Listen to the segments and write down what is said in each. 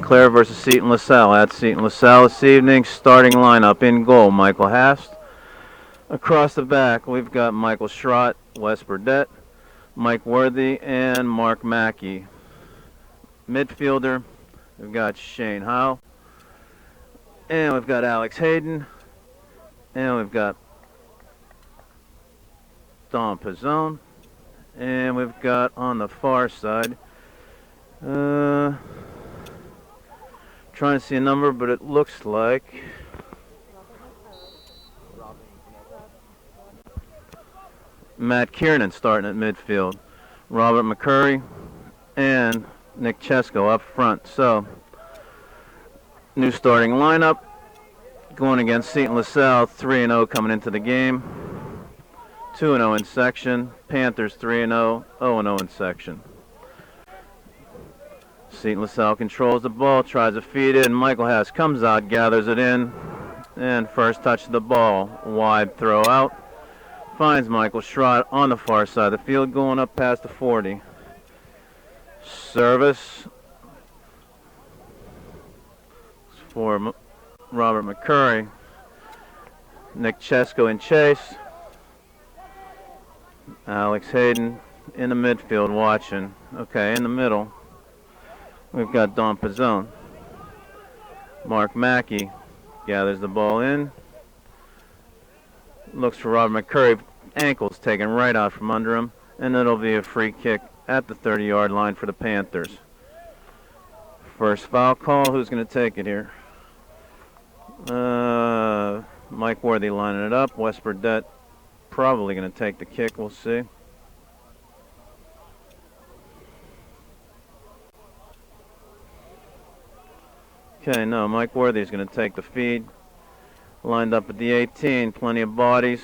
St. Clair versus Seton LaSalle. At Seton LaSalle this evening, starting lineup in goal, Michael Hast. Across the back, we've got Michael Schrott, Wes Burdett, Mike Worthy, and Mark Mackey. Midfielder, we've got Shane Howe, and we've got Alex Hayden, and we've got Don Pizzone, and we've got on the far side, trying to see a number, but it looks like Matt Kiernan starting at midfield, Robert McCurry, and Nick Chesko up front. So, new starting lineup, going against Seton LaSalle, 3-0 coming into the game, 2-0 in section. Panthers 3-0, 0-0 in section. Seton LaSalle controls the ball, tries to feed it, and Michael Haas comes out, gathers it in, and first touch of the ball, wide throw out. Finds Michael Schrott on the far side of the field, going up past the 40. Service for Robert McCurry. Nick Chesko in chase. Alex Hayden in the midfield watching. Okay, in the middle, we've got Don Pizzone. Mark Mackey gathers the ball in. Looks for Robert McCurry. Ankles taken right out from under him. And it'll be a free kick at the 30-yard line for the Panthers. First foul call. Who's going to take it here? Mike Worthy lining it up. Wes Burdett probably going to take the kick. We'll see. Okay, no, Mike Worthy is going to take the feed. Lined up at the 18, plenty of bodies.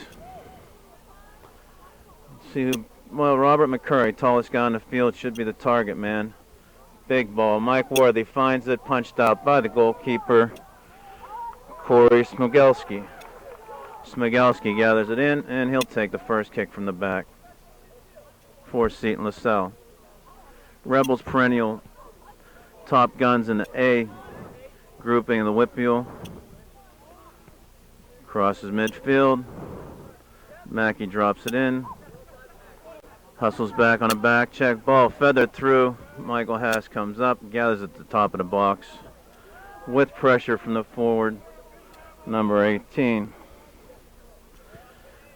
Let's see who, well, Robert McCurry, tallest guy on the field, should be the target man. Big ball. Mike Worthy finds it, punched out by the goalkeeper, Corey Smigelski. Smigelski gathers it in, and he'll take the first kick from the back for Seton LaSalle. Rebels perennial top guns in the A grouping in the Whitfield. Crosses midfield. Mackey drops it in. Hustles back on a back check. Ball feathered through. Michael Haas comes up, gathers at the top of the box with pressure from the forward, number 18.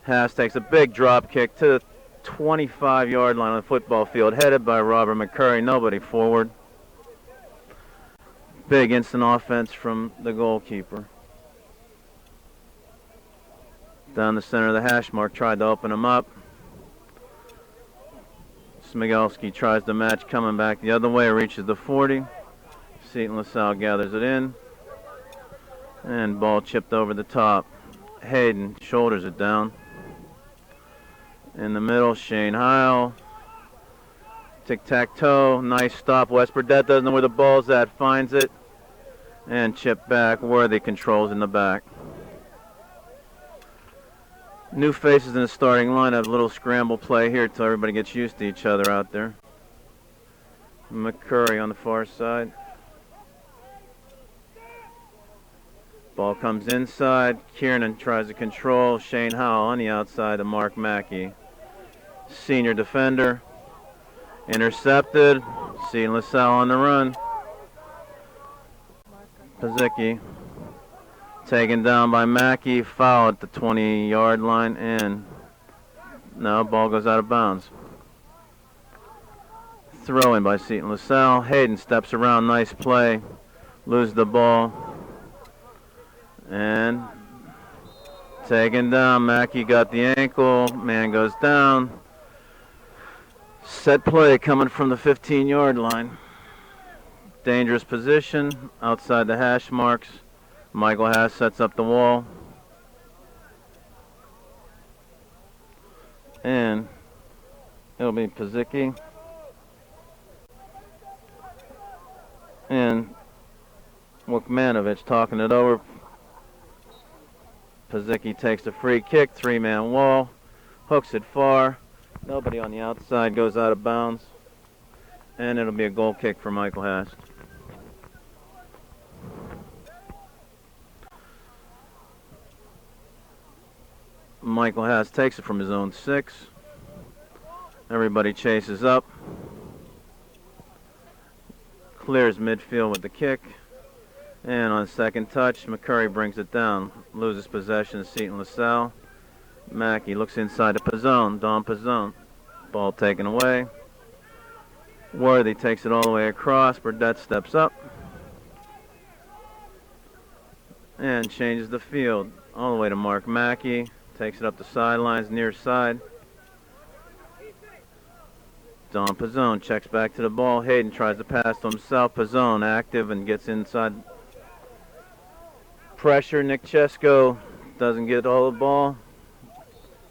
Haas takes a big drop kick to the 25-yard line on the football field, headed by Robert McCurry. Nobody forward. Big instant offense from the goalkeeper. Down the center of the hash mark, tried to open him up. Smigelski tries to match, coming back the other way, reaches the 40. Seton LaSalle gathers it in. And ball chipped over the top. Hayden shoulders it down. In the middle, Shane Heil. Tic-tac-toe, nice stop. Wes Burdett doesn't know where the ball's at, finds it. And chip back, Worthy controls in the back. New faces in the starting lineup. A little scramble play here till everybody gets used to each other out there. McCurry on the far side. Ball comes inside. Kiernan tries to control. Shane Howell on the outside to Mark Mackey. Senior defender. Intercepted. Seton LaSalle on the run. Pazicki. Taken down by Mackey, foul at the 20-yard line, and no, ball goes out of bounds. Throw in by Seton LaSalle. Hayden steps around, nice play. Loses the ball. And taken down. Mackey got the ankle. Man goes down. Set play coming from the 15-yard line. Dangerous position outside the hash marks. Michael Haas sets up the wall. And it'll be Pazicki. And Wukmanovich talking it over. Pazicki takes the free kick, 3-man wall. Hooks it far. Nobody on the outside, goes out of bounds. And it'll be a goal kick for Michael Haas. Michael Haas takes it from his own 6. Everybody chases up. Clears midfield with the kick. And on second touch, McCurry brings it down. Loses possession of Seton LaSalle. Mackey looks inside to Pizzone. Don Pizzone. Ball taken away. Worthy takes it all the way across. Burdett steps up. And changes the field. All the way to Mark Mackey. Takes it up the sidelines, near side. Don Pizzone checks back to the ball. Hayden tries to pass to himself. Pizzone active and gets inside. Pressure. Nick Chesko doesn't get all the ball.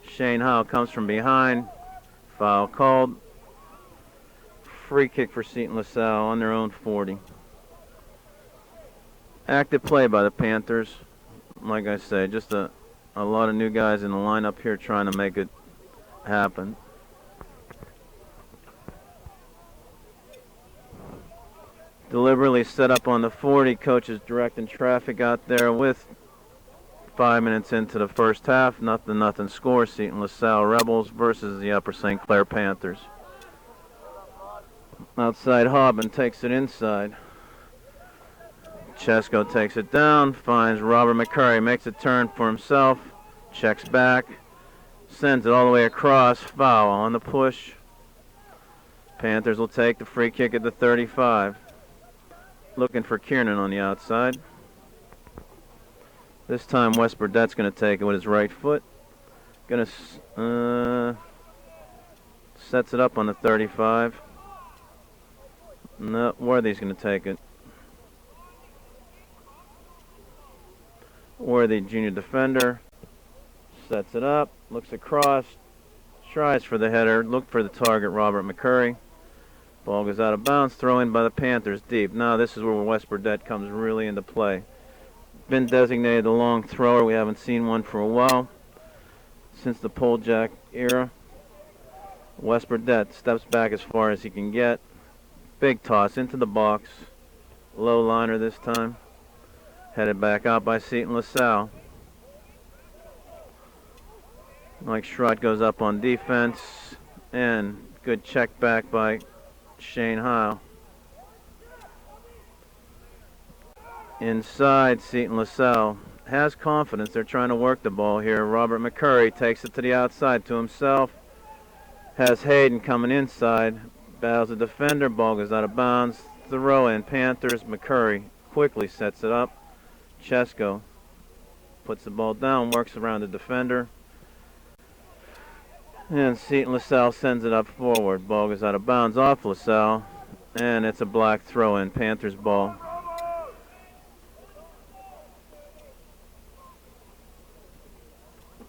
Shane Howe comes from behind. Foul called. Free kick for Seton LaSalle on their own 40. Active play by the Panthers. Like I say, just a lot of new guys in the lineup here trying to make it happen. Deliberately set up on the 40. Coaches directing traffic out there with 5 minutes into the first half. Nothing score. Seton LaSalle Rebels versus the Upper St. Clair Panthers. Outside Hobben takes it inside. Chesko takes it down. Finds Robert McCurry. Makes a turn for himself. Checks back. Sends it all the way across. Foul on the push. Panthers will take the free kick at the 35. Looking for Kiernan on the outside. This time Wes Burdett's going to take it with his right foot. Going to sets it up on the 35. No, Worthy's going to take it. Worthy, junior defender, sets it up, looks across, tries for the header, look for the target, Robert McCurry. Ball goes out of bounds, throw in by the Panthers deep. Now this is where Wes Burdett comes really into play. Been designated the long thrower. We haven't seen one for a while. Since the pole jack era. Wes Burdett steps back as far as he can get. Big toss into the box. Low liner this time. Headed back out by Seton LaSalle. Mike Schrott goes up on defense. And good check back by Shane Howe. Inside, Seton LaSalle has confidence. They're trying to work the ball here. Robert McCurry takes it to the outside to himself. Has Hayden coming inside. Battles the defender. Ball goes out of bounds. Throw in Panthers. McCurry quickly sets it up. Chesko puts the ball down, works around the defender. And Seton LaSalle sends it up forward. Ball goes out of bounds off LaSalle. And it's a black throw in. Panthers ball.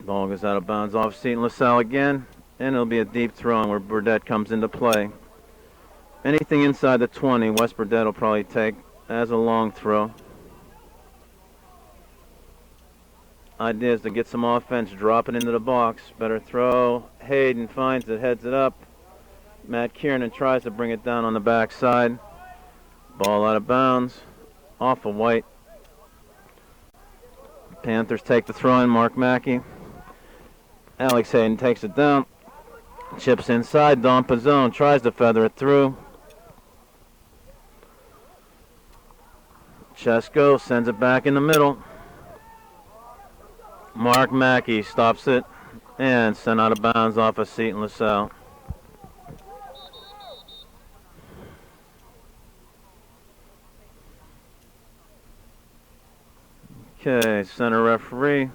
Ball goes out of bounds off Seton LaSalle again. And it'll be a deep throw where Burdett comes into play. Anything inside the 20, Wes Burdett will probably take as a long throw. Idea is to get some offense, drop it into the box. Better throw. Hayden finds it, heads it up. Matt Kiernan tries to bring it down on the backside. Ball out of bounds. Off of White. Panthers take the throw in. Mark Mackey. Alex Hayden takes it down. Chips inside. Don Pizzone tries to feather it through. Chesko sends it back in the middle. Mark Mackey stops it and sent out of bounds off of Seton LaSalle. Okay, center referee.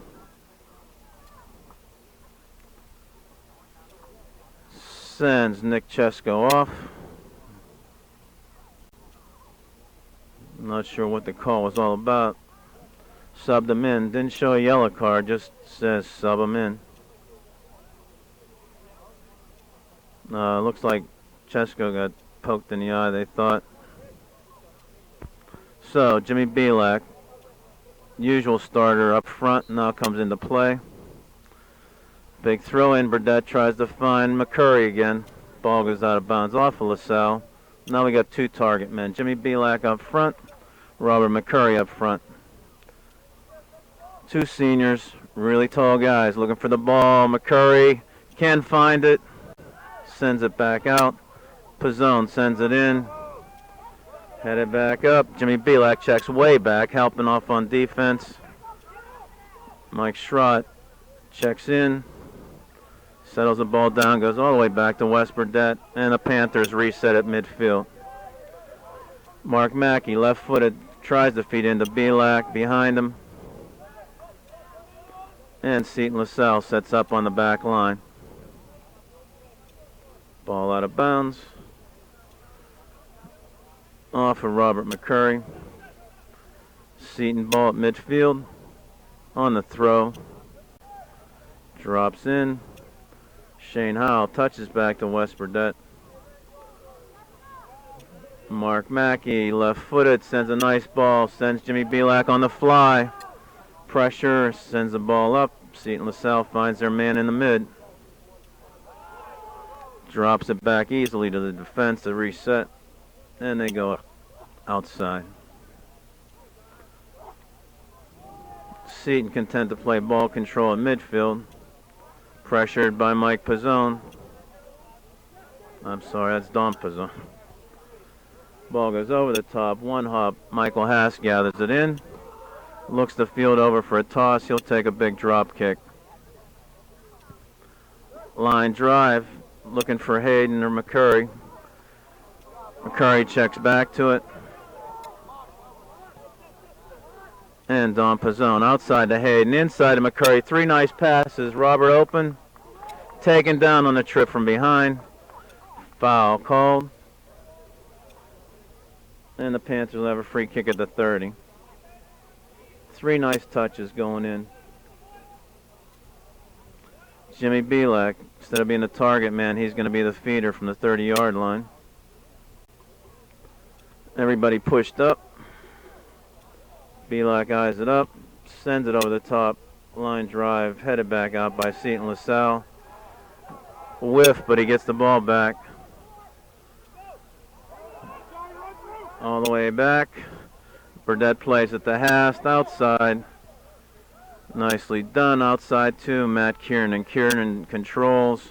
Sends Nick Chesko off. Not sure what the call was all about. Subbed him in. Didn't show a yellow card, just says sub him in. Looks like Chesko got poked in the eye, they thought. So, Jimmy Belak, usual starter up front, now comes into play. Big throw in. Burdett tries to find McCurry again. Ball goes out of bounds off of LaSalle. Now we got two target men. Jimmy Belak up front, Robert McCurry up front. Two seniors, really tall guys, looking for the ball. McCurry can find it, sends it back out. Pizzone sends it in, headed back up. Jimmy Belak checks way back, helping off on defense. Mike Schrott checks in, settles the ball down, goes all the way back to West Burdett, and the Panthers reset at midfield. Mark Mackey, left-footed, tries to feed into Belak, behind him. And Seton LaSalle sets up on the back line. Ball out of bounds. Off of Robert McCurry. Seton ball at midfield. On the throw. Drops in. Shane Howell touches back to West Burdett. Mark Mackey, left-footed, sends a nice ball. Sends Jimmy Belak on the fly. Pressure, sends the ball up. Seton LaSalle finds their man in the mid. Drops it back easily to the defense to reset. And they go outside. Seton content to play ball control at midfield. Pressured by Mike Pizzone. I'm sorry, that's Don Pizzone. Ball goes over the top. One hop. Michael Haas gathers it in. Looks the field over for a toss. He'll take a big drop kick. Line drive. Looking for Hayden or McCurry. McCurry checks back to it. And Don Pizzone outside to Hayden. Inside to McCurry. Three nice passes. Robert open. Taken down on the trip from behind. Foul called. And the Panthers will have a free kick at the 30. Three nice touches going in. Jimmy Belak, instead of being the target man, he's going to be the feeder from the 30-yard line. Everybody pushed up. Belak eyes it up, sends it over the top. Line drive, headed back out by Seton LaSalle. Whiff, but he gets the ball back. All the way back. Burdett plays at the half, outside. Nicely done, outside too. Matt Kiernan. Kiernan controls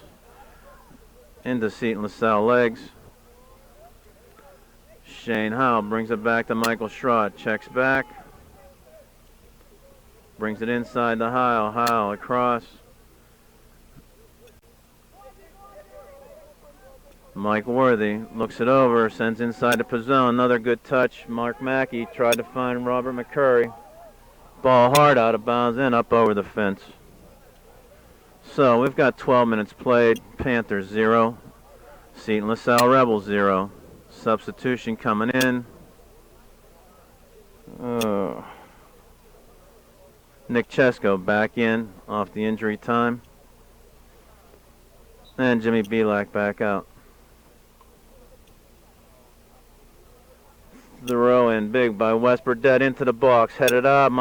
into Seton LaSalle legs. Shane Howell brings it back to Michael Schrott. Checks back. Brings it inside to Howell. Howell across. Mike Worthy looks it over, sends inside to Pizzone. Another good touch. Mark Mackey tried to find Robert McCurry. Ball hard out of bounds and up over the fence. So we've got 12 minutes played. Panthers 0. Seton LaSalle Rebels 0. Substitution coming in. Nick Chesko back in off the injury time. And Jimmy Belak back out. Throw in big by West Burdett into the box, headed up.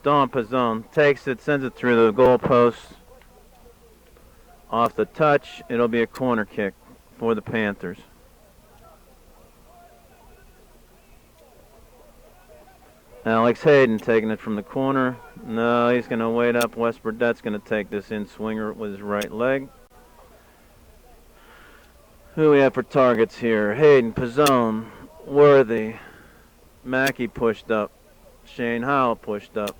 Don Pizzone takes it, sends it through the goalpost. Off the touch, it'll be a corner kick for the Panthers. Alex Hayden taking it from the corner. No, he's going to wait up. West Burdett's going to take this in swinger with his right leg. Who do we have for targets here? Hayden, Pizzone, Worthy, Mackey pushed up, Shane Howell pushed up.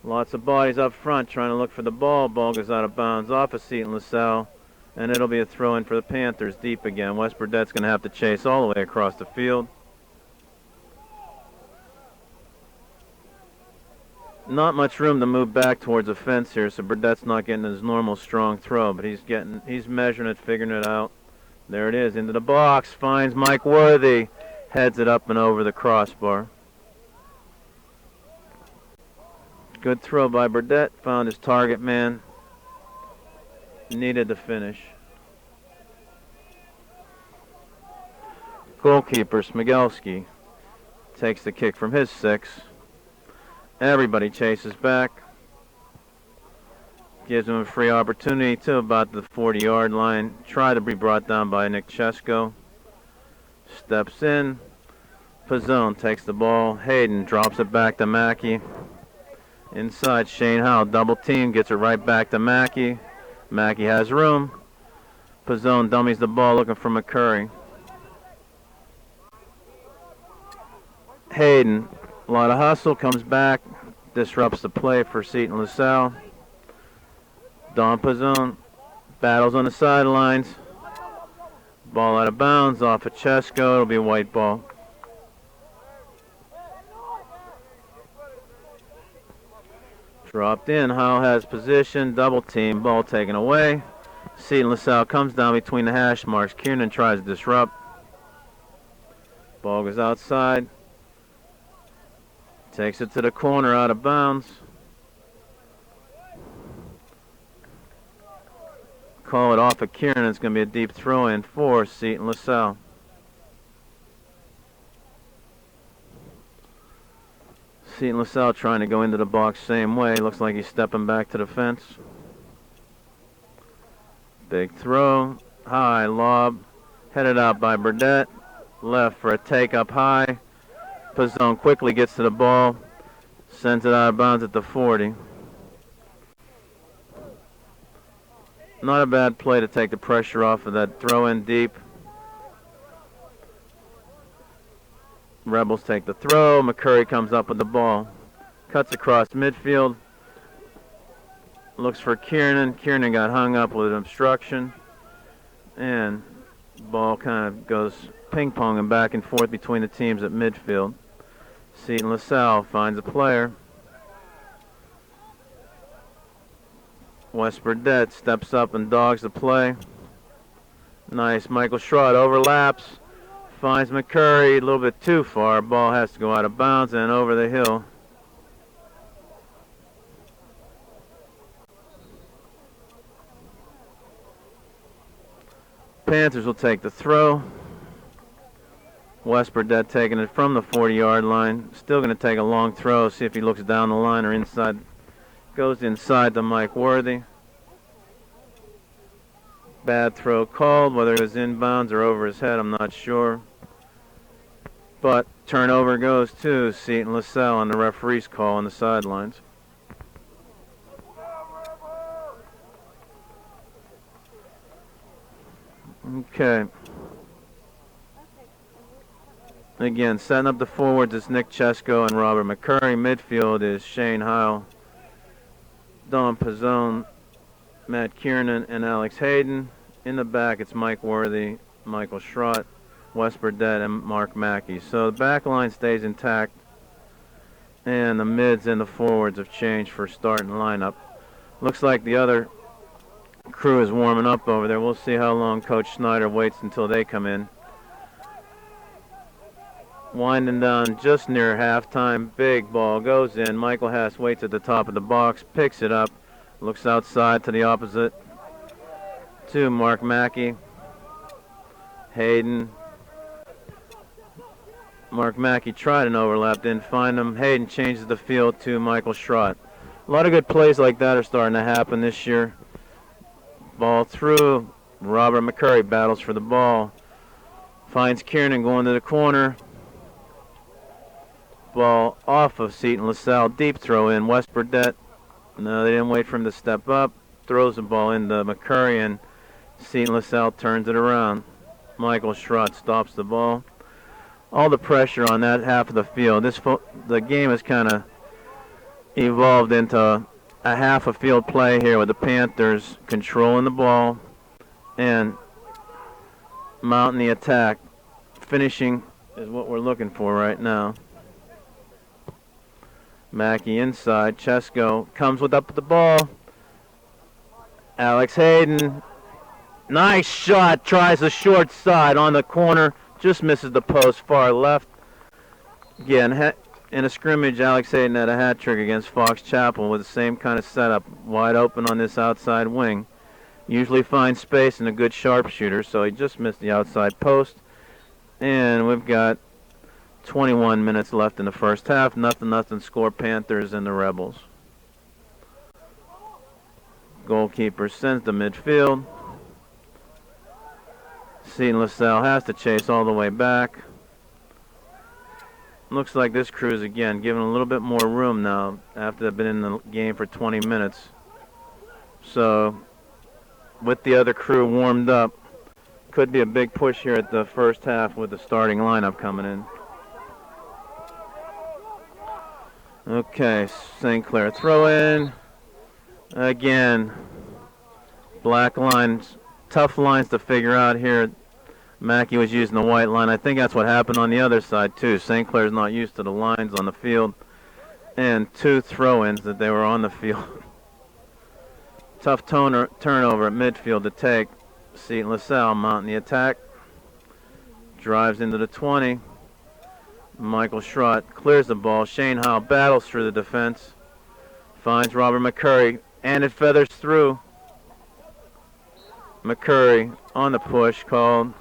Lots of bodies up front trying to look for the ball. Ball goes out of bounds off of Seton LaSalle, and it'll be a throw in for the Panthers deep again. West Burdett's going to have to chase all the way across the field. Not much room to move back towards the fence here, so Burdett's not getting his normal strong throw, but he's measuring it, figuring it out. There it is, into the box, finds Mike Worthy, heads it up and over the crossbar. Good throw by Burdett, found his target man, needed the finish. Goalkeeper Smigelski takes the kick from his 6. Everybody chases back. Gives him a free opportunity to about the 40-yard line. Try to be brought down by Nick Chesko. Steps in. Pizzone takes the ball. Hayden drops it back to Mackey. Inside, Shane Howell, double team, gets it right back to Mackey. Mackey has room. Pizzone dummies the ball, looking for McCurry. Hayden, a lot of hustle, comes back, disrupts the play for Seton LaSalle. Don Pizzone battles on the sidelines. Ball out of bounds, off of Chesko, it'll be a white ball. Dropped in, Howell has position, double team, ball taken away. Seton LaSalle comes down between the hash marks. Kiernan tries to disrupt. Ball goes outside. Takes it to the corner, out of bounds. Call it off of Kiernan. It's going to be a deep throw in for Seton LaSalle. Seton LaSalle trying to go into the box same way. Looks like he's stepping back to the fence. Big throw. High lob. Headed out by Burdett. Left for a take up high. Pizzone quickly gets to the ball. Sends it out of bounds at the 40. Not a bad play to take the pressure off of that throw in deep. Rebels take the throw. McCurry comes up with the ball. Cuts across midfield. Looks for Kiernan. Kiernan got hung up with an obstruction. And ball kind of goes ping-ponging back and forth between the teams at midfield. Seton LaSalle finds a player. West Burdett steps up and dogs the play. Nice. Michael Schrott overlaps. Finds McCurry a little bit too far. Ball has to go out of bounds and over the hill. Panthers will take the throw. West Burdett taking it from the 40-yard line. Still going to take a long throw. See if he looks down the line or inside. Goes inside to Mike Worthy. Bad throw called. Whether it was inbounds or over his head, I'm not sure. But turnover goes to Seton LaSalle on the referee's call on the sidelines. Okay. Again, setting up the forwards is Nick Chesko and Robert McCurry. Midfield is Shane Howell, Don Pizzone, Matt Kiernan, and Alex Hayden. In the back, it's Mike Worthy, Michael Schrott, Wes Burdett, and Mark Mackey. So the back line stays intact, and the mids and the forwards have changed for starting lineup. Looks like the other crew is warming up over there. We'll see how long Coach Snyder waits until they come in. Winding down just near halftime. Big ball goes in. Michael Haas waits at the top of the box, picks it up, looks outside to the opposite to Mark Mackey. Hayden. Mark Mackey tried an overlap, didn't find him. Hayden changes the field to Michael Schrott. A lot of good plays like that are starting to happen this year. Ball through. Robert McCurry battles for the ball. Finds Kiernan going to the corner. Ball off of Seton LaSalle. Deep throw in. West Burdett. No, they didn't wait for him to step up. Throws the ball into McCurry, and Seton LaSalle turns it around. Michael Schrott stops the ball. All the pressure on that half of the field. The game has kind of evolved into a half a field play here with the Panthers controlling the ball and mounting the attack. Finishing is what we're looking for right now. Mackey inside. Chesko comes up the ball. Alex Hayden. Nice shot. Tries the short side on the corner. Just misses the post far left. Again, in a scrimmage, Alex Hayden had a hat trick against Fox Chapel with the same kind of setup. Wide open on this outside wing. Usually finds space and a good sharpshooter, so he just missed the outside post. And we've got 21 minutes left in the first half. Nothing score, Panthers and the Rebels. Goalkeeper sends to midfield. Seton LaSalle has to chase all the way back. Looks like this crew's again given a little bit more room now after they've been in the game for 20 minutes. So with the other crew warmed up, could be a big push here at the first half with the starting lineup coming in. Okay, St. Clair throw in. Again, black lines, tough lines to figure out here. Mackey was using the white line. I think that's what happened on the other side too. St. Clair's not used to the lines on the field. And 2 throw-ins that they were on the field. Tough turnover at midfield to take. Seton LaSalle mounting the attack. Drives into the 20. Michael Schrott clears the ball. Shane Howe battles through the defense. Finds Robert McCurry. And it feathers through. McCurry on the push called.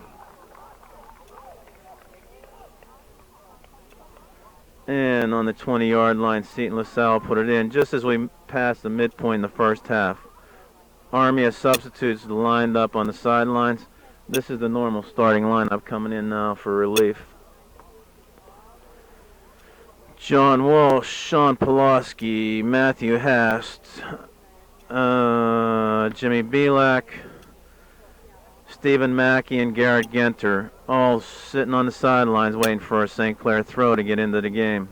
And on the 20-yard line, Seton LaSalle put it in just as we passed the midpoint in the first half. Army of substitutes lined up on the sidelines. This is the normal starting lineup coming in now for relief. John Walsh, Sean Pulaski, Matthew Hast, Jimmy Belak, Stephen Mackey, and Garrett Genter, all sitting on the sidelines waiting for a St. Clair throw to get into the game.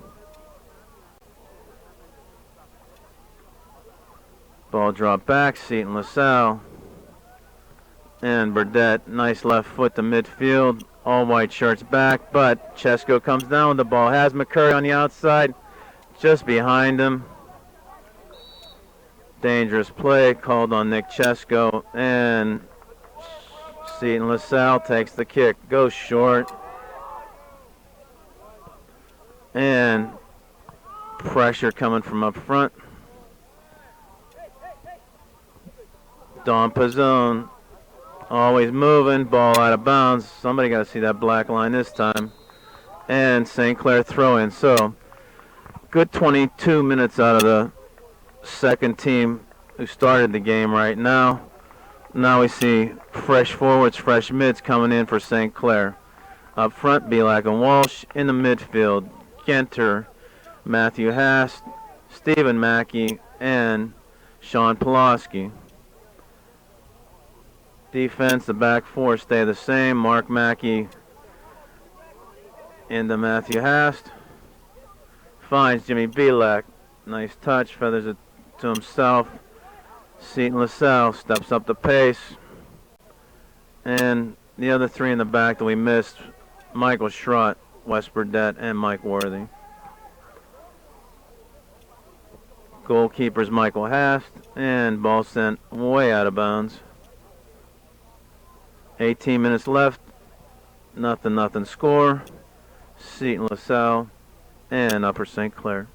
Ball dropped back, Seton LaSalle. And Burdett, nice left foot to midfield. All white shirts back, but Chesko comes down with the ball. Has McCurry on the outside, just behind him. Dangerous play called on Nick Chesko, and Seton LaSalle takes the kick, goes short. And pressure coming from up front. Don Pizzone, always moving, ball out of bounds. Somebody got to see that black line this time. And St. Clair throw in. So, good 22 minutes out of the second team who started the game right now. Now we see fresh forwards, fresh mids coming in for St. Clair. Up front, Belak and Walsh. In the midfield, Genter, Matthew Hast, Stephen Mackey, and Sean Pulaski. Defense, the back four stay the same. Mark Mackey into Matthew Hast. Finds Jimmy Belak. Nice touch, feathers it to himself. Seton LaSalle steps up the pace. And the other 3 in the back that we missed, Michael Schrott, Wes Burdett, and Mike Worthy. Goalkeeper's Michael Hast, and ball sent way out of bounds. 18 minutes left, nothing score. Seton LaSalle and Upper St. Clair.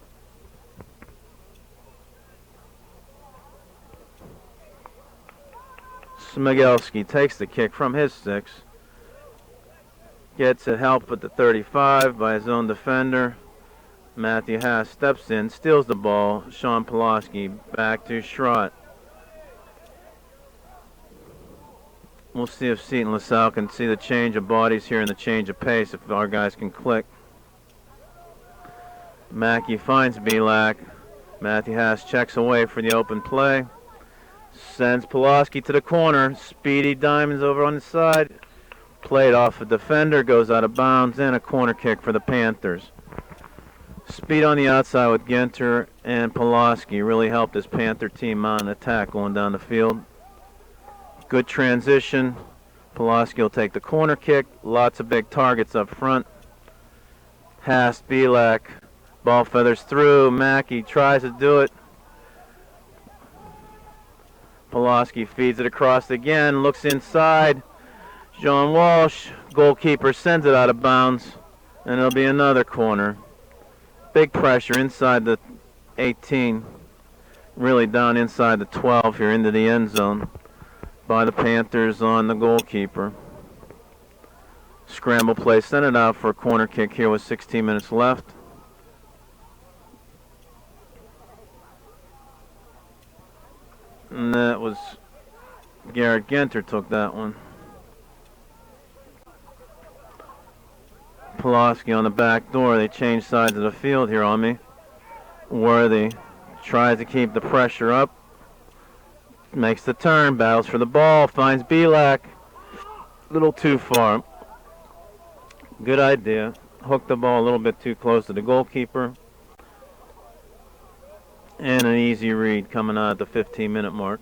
Smigelski takes the kick from his 6. Gets it help at the 35 by his own defender. Matthew Haas steps in, steals the ball. Sean Pulaski back to Schrott. We'll see if Seton LaSalle can see the change of bodies here and the change of pace, if our guys can click. Mackey finds Belak. Matthew Haas checks away for the open play. Sends Pulaski to the corner. Speedy Diamonds over on the side. Played off a defender, goes out of bounds, and a corner kick for the Panthers. Speed on the outside with Genter and Pulaski really helped this Panther team mount an attack going down the field. Good transition. Pulaski will take the corner kick. Lots of big targets up front. Haas, Belak. Ball feathers through. Mackey tries to do it. Pulaski feeds it across again. Looks inside. John Walsh, goalkeeper, sends it out of bounds. And it'll be another corner. Big pressure inside the 18. Really down inside the 12 here into the end zone by the Panthers on the goalkeeper. Scramble play, sent it out for a corner kick here with 16 minutes left. And that was Garrett Genter took that one. Pulaski on the back door. They change sides of the field here on me. Worthy tries to keep the pressure up. Makes the turn, battles for the ball, finds Belak. A little too far. Good idea. Hooked the ball a little bit too close to the goalkeeper. And an easy read coming out at the 15-minute mark.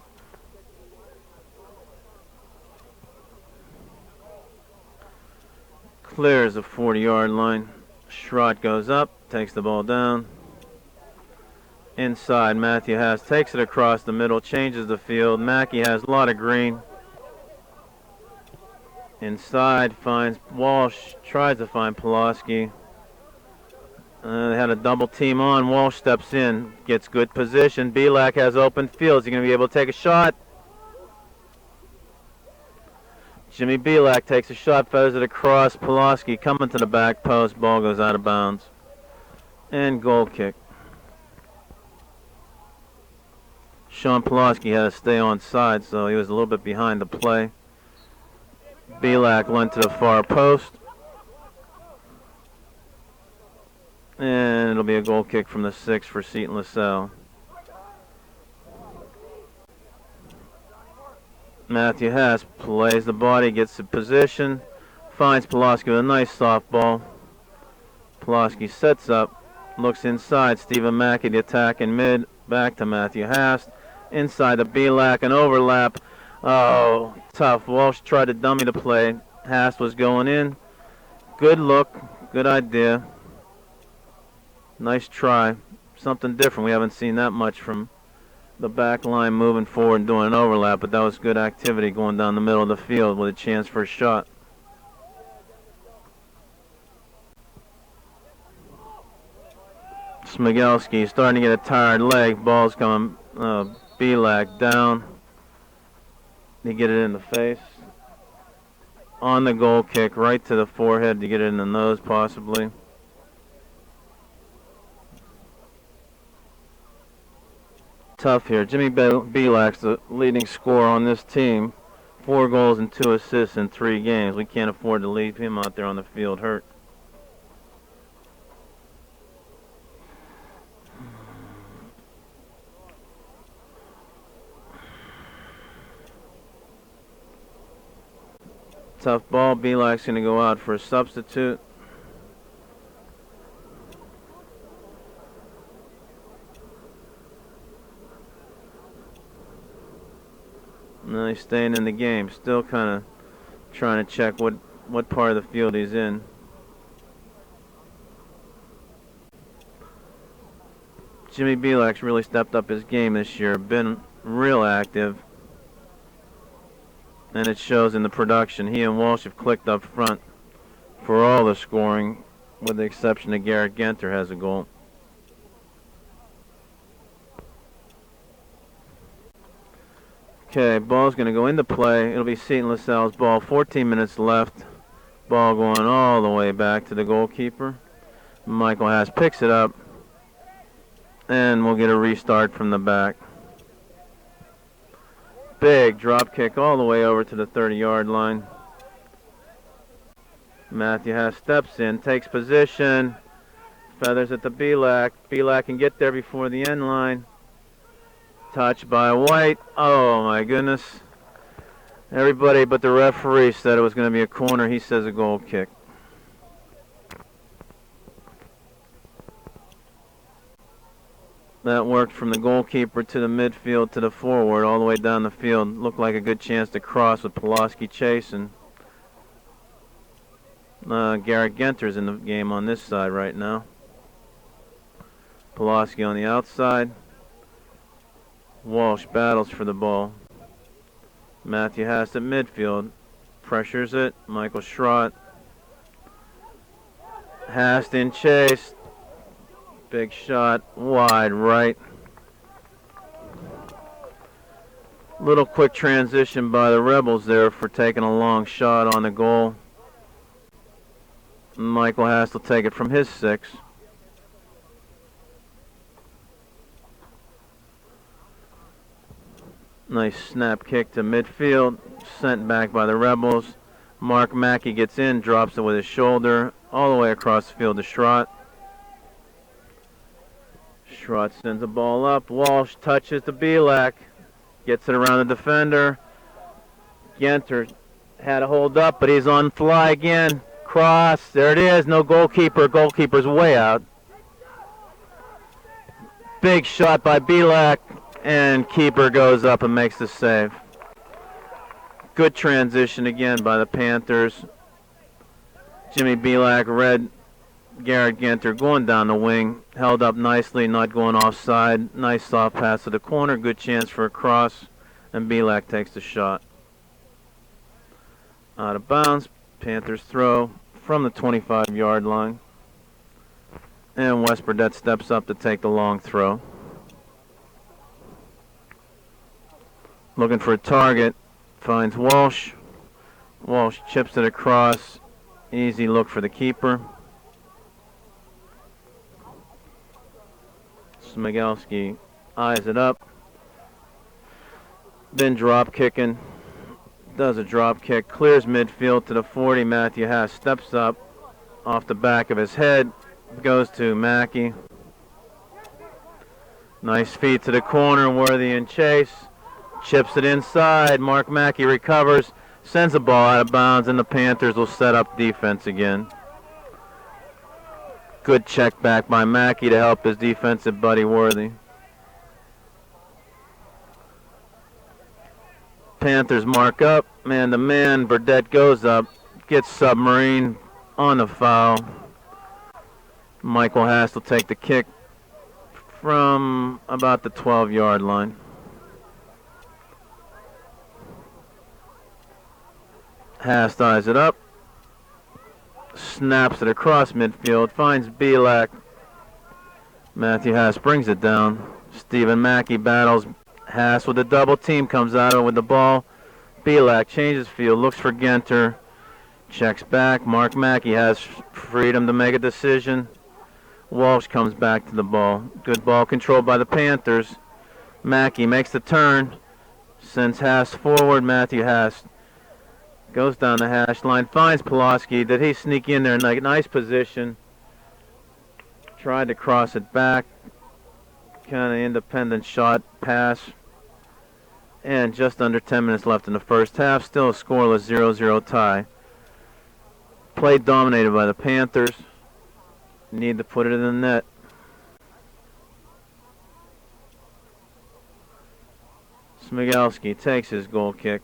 Clears the 40-yard line. Schrott goes up, takes the ball down. Inside, Matthew Haas takes it across the middle, changes the field. Mackey has a lot of green. Inside, finds Walsh, tries to find Pulaski. They had a double team on. Walsh steps in, gets good position. Belak has open field. Is he going to be able to take a shot? Jimmy Belak takes a shot, feathers it across. Pulaski coming to the back post. Ball goes out of bounds. And goal kick. Sean Pulaski had to stay on side, so he was a little bit behind the play. Belak went to the far post. And it'll be a goal kick from the 6 for Seton LaSalle. Matthew Haas plays the body, gets the position, finds Pulaski with a nice softball. Pulaski sets up, looks inside. Stephen Mackey, the attack in mid, back to Matthew Haas. Inside the Belak, an overlap. Oh, tough. Walsh tried to dummy the play. Haas was going in. Good look, good idea. Nice try. Something different. We haven't seen that much from the back line moving forward and doing an overlap, but that was good activity going down the middle of the field with a chance for a shot. Smigelski starting to get a tired leg. Ball's coming. Belak down. They get it in the face. On the goal kick, right to the forehead to get it in the nose possibly. Tough here. Jimmy Belak's the leading scorer on this team. 4 goals and 2 assists in 3 games. We can't afford to leave him out there on the field hurt. Tough ball. Belak's going to go out for a substitute. No, he's staying in the game. Still kind of trying to check what part of the field he's in. Jimmy Belak's really stepped up his game this year. Been real active. And it shows in the production. He and Walsh have clicked up front for all the scoring, with the exception of Garrett Genter has a goal. Okay, ball's going to go into play. It'll be Seton LaSalle's ball. 14 minutes left. Ball going all the way back to the goalkeeper. Michael Haas picks it up. And we'll get a restart from the back. Big drop kick all the way over to the 30-yard line. Matthew Haas steps in, takes position. Feathers it to Belak. Belak can get there before the end line. Touched by White. Oh my goodness. Everybody but the referee said it was going to be a corner. He says a goal kick. That worked from the goalkeeper to the midfield to the forward, all the way down the field. Looked like a good chance to cross with Pulaski chasing. Garrett Genter's in the game on this side right now. Pulaski on the outside. Walsh battles for the ball. Matthew Haas at midfield. Pressures it. Michael Schrott. Haas in chase. Big shot. Wide right. Little quick transition by the Rebels there for taking a long shot on the goal. Michael Haas will take it from his 6. Nice snap kick to midfield, sent back by the Rebels. Mark Mackey gets in, drops it with his shoulder. all the way across the field to Schrott. Schrott sends the ball up. Walsh touches to Belak. Gets it around the defender. Genter had a hold up, but he's on fly again. Cross. There it is. No goalkeeper. Goalkeeper's way out. Big shot by Belak, and keeper goes up and makes the save. Good transition again by the Panthers. Jimmy Belak read Garrett Genter going down the wing. Held up nicely, not going offside. Nice soft pass to the corner. Good chance for a cross, and Belak takes the shot. Out of bounds. Panthers throw from the 25-yard line. And West Burdett steps up to take the long throw. Looking for a target. Finds Walsh. Walsh chips it across. Easy look for the keeper. Smigelski eyes it up. Then drop kicking. Does a drop kick. Clears midfield to the 40. Matthew Haas steps up off the back of his head. Goes to Mackey. Nice feed to the corner. Worthy in chase. Chips it inside. Mark Mackey recovers. Sends the ball out of bounds, and the Panthers will set up defense again. Good check back by Mackey to help his defensive buddy Worthy. Panthers mark up. Man to man. Burdett goes up. Gets submarine on the foul. Michael Haas will take the kick from about the 12-yard line. Haas ties it up. Snaps it across midfield. Finds Belak. Matthew Haas brings it down. Stephen Mackey battles Haas with a double team. Comes out with the ball. Belak changes field. Looks for Genter. Checks back. Mark Mackey has freedom to make a decision. Walsh comes back to the ball. Good ball control by the Panthers. Mackey makes the turn. Sends Haas forward. Matthew Haas goes down the hash line. Finds Pulaski. Did he sneak in there? Nice position. Tried to cross it back. Kind of independent shot pass. And just under 10 minutes left in the first half. Still a scoreless 0-0 tie. Play dominated by the Panthers. Need to put it in the net. Smigelski takes his goal kick.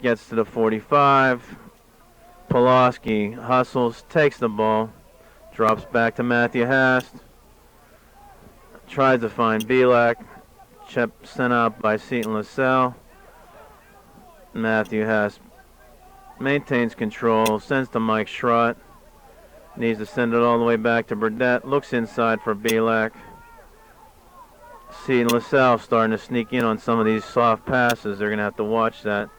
Gets to the 45. Pulaski hustles, takes the ball. Drops back to Matthew Hast. Tries to find Belak. Chip sent out by Seton LaSalle. Matthew Hast maintains control. Sends to Mike Schrott. Needs to send it all the way back to Burdett. Looks inside for Belak. Seton LaSalle starting to sneak in on some of these soft passes. They're going to have to watch that.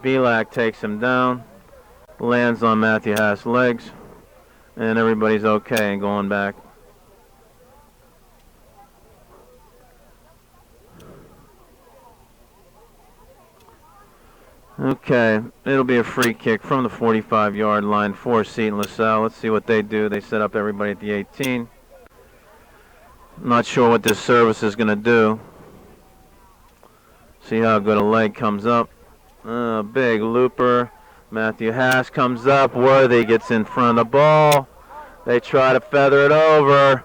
Belak takes him down. Lands on Matthew Haas' legs. And everybody's okay and going back. Okay, it'll be a free kick from the 45-yard line for Seton LaSalle. Let's see what they do. They set up everybody at the 18. Not sure what this service is going to do. See how good a leg comes up. Big looper. Matthew Haas comes up. Worthy gets in front of the ball. They try to feather it over.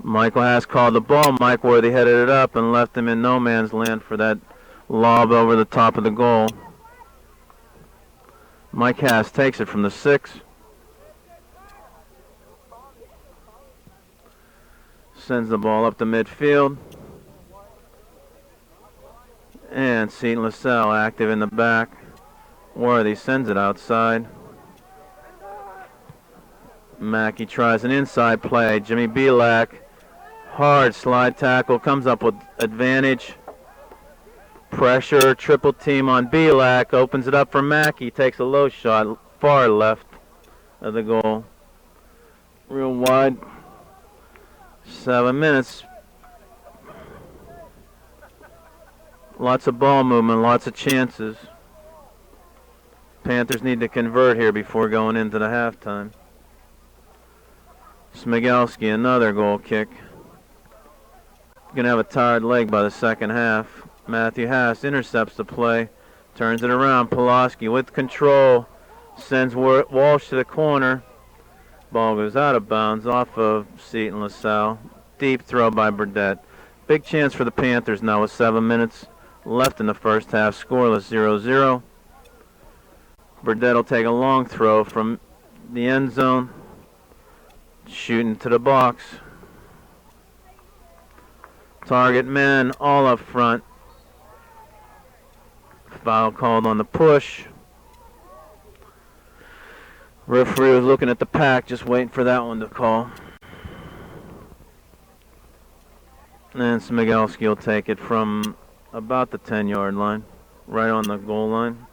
Michael Haas called the ball. Mike Worthy headed it up and left him in no man's land for that lob over the top of the goal. Mike Haas takes it from the 6. Sends the ball up to midfield. And Seton LaSalle active in the back. Worthy sends it outside. Mackey tries an inside play. Jimmy Belak. Hard slide tackle. Comes up with advantage. Pressure. Triple team on Belak. Opens it up for Mackey. Takes a low shot. Far left of the goal. Real wide. 7 minutes. Lots of ball movement. Lots of chances. Panthers need to convert here before going into the halftime. Smigelski, another goal kick. Gonna have a tired leg by the second half. Matthew Haas intercepts the play, turns it around. Pulaski with control, sends Walsh to the corner. Ball goes out of bounds off of Seton LaSalle. Deep throw by Burdett. Big chance for the Panthers now with 7 minutes left in the first half. Scoreless 0-0. Burdett will take a long throw from the end zone. Shooting to the box. Target men all up front. Foul called on the push. Referee was looking at the pack, just waiting for that one to call. And Smigelski will take it from about the 10-yard line, right on the goal line.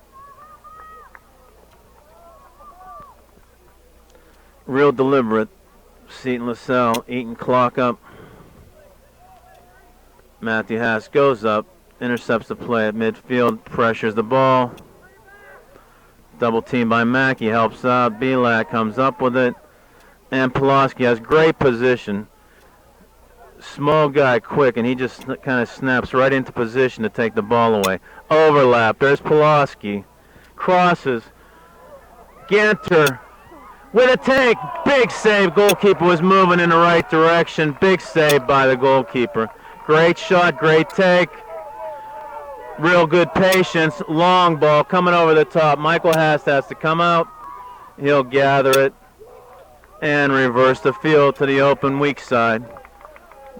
Real deliberate. Seton LaSalle eating clock up. Matthew Haas goes up, intercepts the play at midfield, pressures the ball. Double team by Mackey, helps out. Belak comes up with it. And Pulaski has great position. Small guy, quick, and he just kind of snaps right into position to take the ball away. Overlap, there's Pulaski. Crosses. Ganter with a take. Big save. Goalkeeper was moving in the right direction. Big save by the goalkeeper. Great shot, great take. Real good patience. Long ball coming over the top. Michael Haas has to come out. He'll gather it and reverse the field to the open weak side.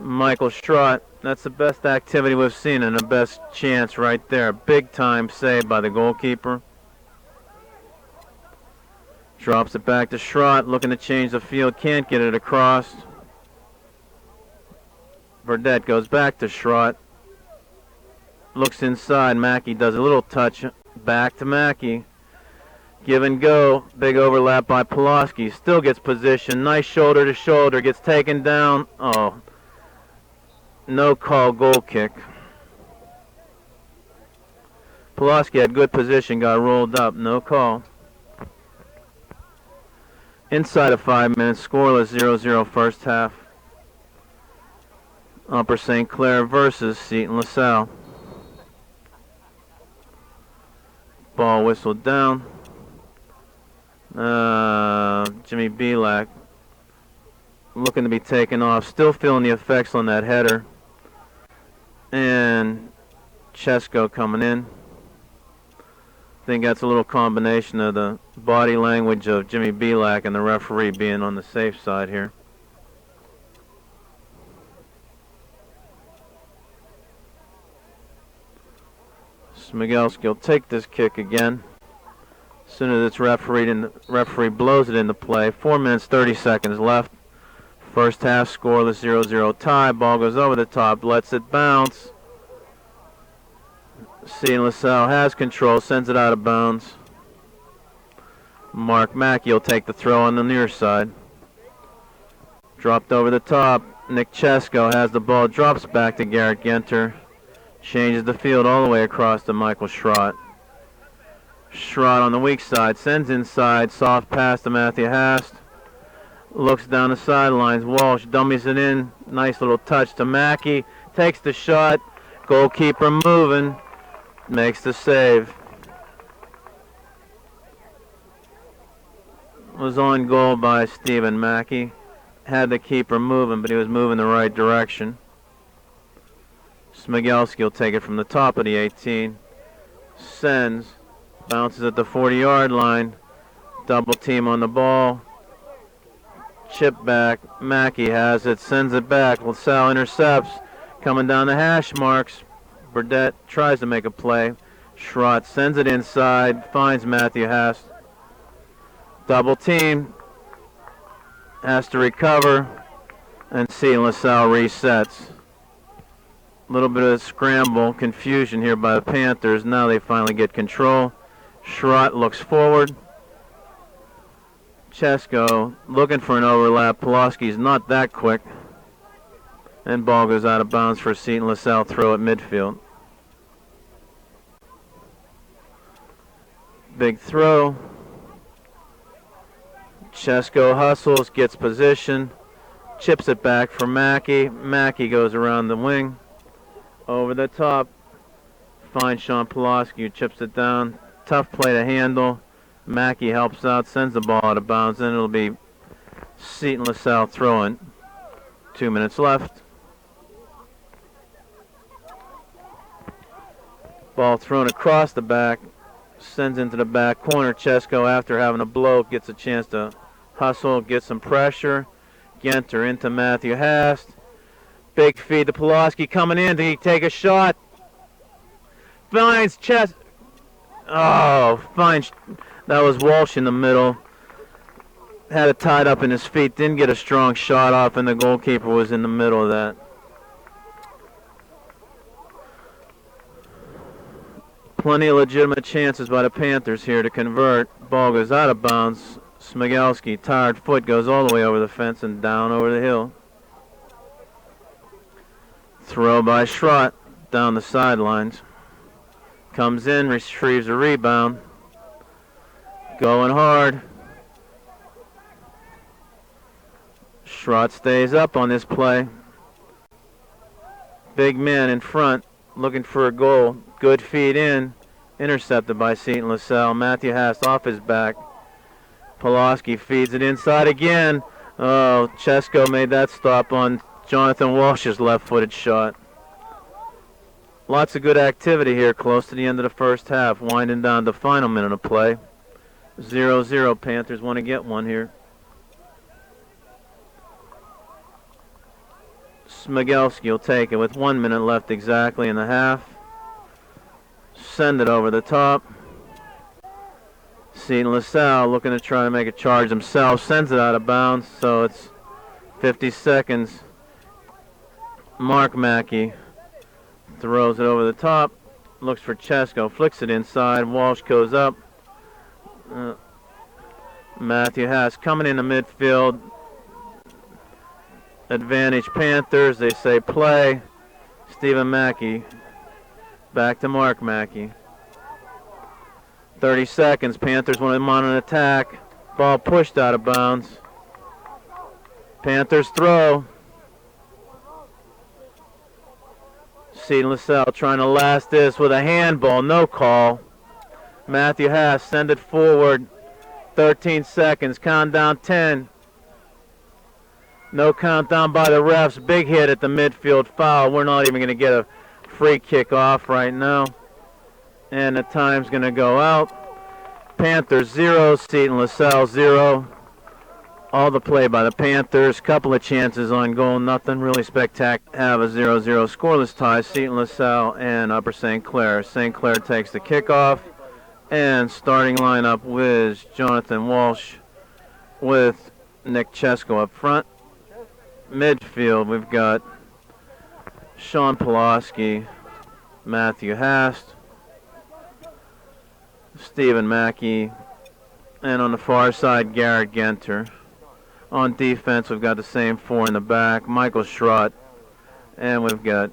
Michael Schrott, that's the best activity we've seen and the best chance right there. Big time save by the goalkeeper. Drops it back to Schrott, looking to change the field, can't get it across. Burdett goes back to Schrott. Looks inside, Mackey does a little touch, back to Mackey. Give and go, big overlap by Pulaski, still gets position, nice shoulder to shoulder, gets taken down. Oh, no call, goal kick. Pulaski had good position, got rolled up, no call. Inside of 5 minutes, scoreless 0-0 first half. Upper St. Clair versus Seton LaSalle. Ball whistled down. Jimmy Belak looking to be taken off. Still feeling the effects on that header. And Chesko coming in. I think that's a little combination of the body language of Jimmy Belak and the referee being on the safe side here. Smigelski will take this kick again. As soon as it's refereed and the referee blows it into play. 4 minutes, 30 seconds left. First half scoreless 0-0 tie. Ball goes over the top, lets it bounce. Seton LaSalle has control, sends it out of bounds. Mark Mackey will take the throw on the near side. Dropped over the top. Nick Chesko has the ball, drops back to Garrett Genter. Changes the field all the way across to Michael Schrott. Schrott on the weak side, sends inside, soft pass to Matthew Hast. Looks down the sidelines, Walsh dummies it in, nice little touch to Mackey. Takes the shot, goalkeeper moving, makes the save. Was on goal by Stephen Mackey. Had the keeper moving, but he was moving the right direction. Smigelski will take it from the top of the 18. Sends. Bounces at the 40-yard line. Double team on the ball. Chip back. Mackey has it. Sends it back. LaSalle intercepts. Coming down the hash marks. Burdett tries to make a play. Schrott sends it inside. Finds Matthew Hast. Double team. Has to recover. And Seton LaSalle resets. A little bit of scramble, confusion here by the Panthers. Now they finally get control. Schrott looks forward. Chesko looking for an overlap. Pulaski's not that quick. And ball goes out of bounds for Seton LaSalle throw at midfield. Big throw. Chesko hustles, gets position, chips it back for Mackey. Mackey goes around the wing, over the top. Finds Sean Pulaski, who chips it down. Tough play to handle. Mackey helps out, sends the ball out of bounds, and it'll be Seton LaSalle throwing. 2 minutes left. Ball thrown across the back, sends into the back corner. Chesko, after having a blow, gets a chance to hustle, get some pressure. Genter into Matthew Hast. Big feed to Pulaski coming in. Did he take a shot? Finds Chest. Oh, finds. That was Walsh in the middle. Had it tied up in his feet. Didn't get a strong shot off, and the goalkeeper was in the middle of that. Plenty of legitimate chances by the Panthers here to convert. Ball goes out of bounds. Smigelski, tired foot, goes all the way over the fence and down over the hill. Throw by Schrott down the sidelines. Comes in, retrieves a rebound. Going hard. Schrott stays up on this play. Big man in front, looking for a goal. Good feed in. Intercepted by Seton LaSalle. Matthew Hast off his back. Pulaski feeds it inside again. Oh, Chesko made that stop on Jonathan Walsh's left-footed shot. Lots of good activity here close to the end of the first half. Winding down the final minute of play. 0-0. Panthers want to get one here. Smigelski will take it with 1 minute left exactly in the half. Send it over the top. Seton LaSalle looking to try to make a charge himself. Sends it out of bounds, so it's 50 seconds. Mark Mackey throws it over the top. Looks for Chesko. Flicks it inside. Walsh goes up. Matthew Hast coming into midfield. Advantage Panthers. They say play. Stephen Mackey. Back to Mark Mackey. 30 seconds. Panthers want him on an attack. Ball pushed out of bounds. Panthers throw. Seton LaSalle trying to last this with a handball. No call. Matthew Hast send it forward. 13 seconds. Countdown 10. No countdown by the refs. Big hit at the midfield foul. We're not even going to get a free kick off right now. And the time's going to go out. Panthers 0, Seton LaSalle 0. All the play by the Panthers. Couple of chances on goal. Nothing really spectacular. Have a 0-0 scoreless tie. Seton LaSalle and Upper St. Clair. St. Clair takes the kickoff. And starting lineup with Jonathan Walsh with Nick Chesko up front. Midfield, we've got Sean Pulaski, Matthew Hast, Stephen Mackey, and on the far side, Garrett Genter. On defense, we've got the same four in the back, Michael Schrott, and we've got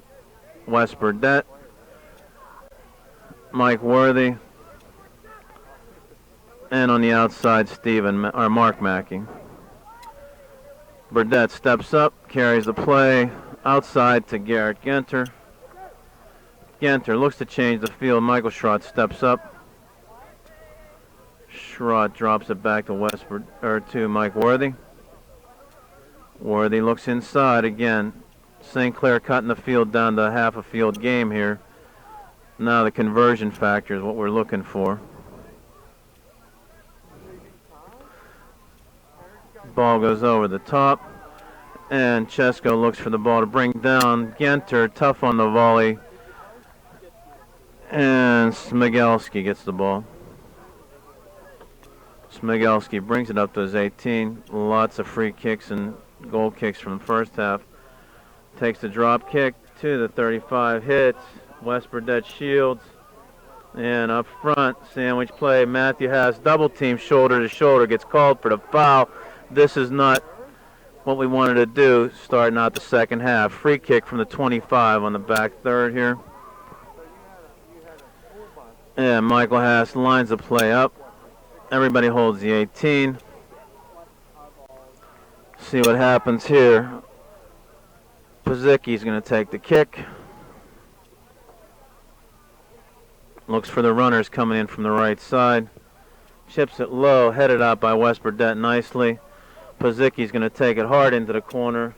Wes Burdett, Mike Worthy, and on the outside, Mark Mackey. Burdett steps up, carries the play outside to Garrett Genter. Genter looks to change the field. Michael Schrott steps up. Schrott drops it back to Mike Worthy. Worthy looks inside again. St. Clair cutting the field down to half a field game here. Now the conversion factor is what we're looking for. Ball goes over the top, and Chesko looks for the ball to bring down. Genter, tough on the volley, and Smigelski gets the ball. Smigelski brings it up to his 18. Lots of free kicks and goal kicks from the first half. Takes the drop kick to the 35, hits. Wes Burdett shields, and up front, sandwich play. Matthew has double team shoulder to shoulder, gets called for the foul. This is not what we wanted to do starting out the second half. Free kick from the 25 on the back third here. Yeah, Michael Haas lines the play up. Everybody holds the 18. See what happens here. Pazicki's going to take the kick. Looks for the runners coming in from the right side. Chips it low, headed out by West Burdett nicely. Pazicki's going to take it hard into the corner.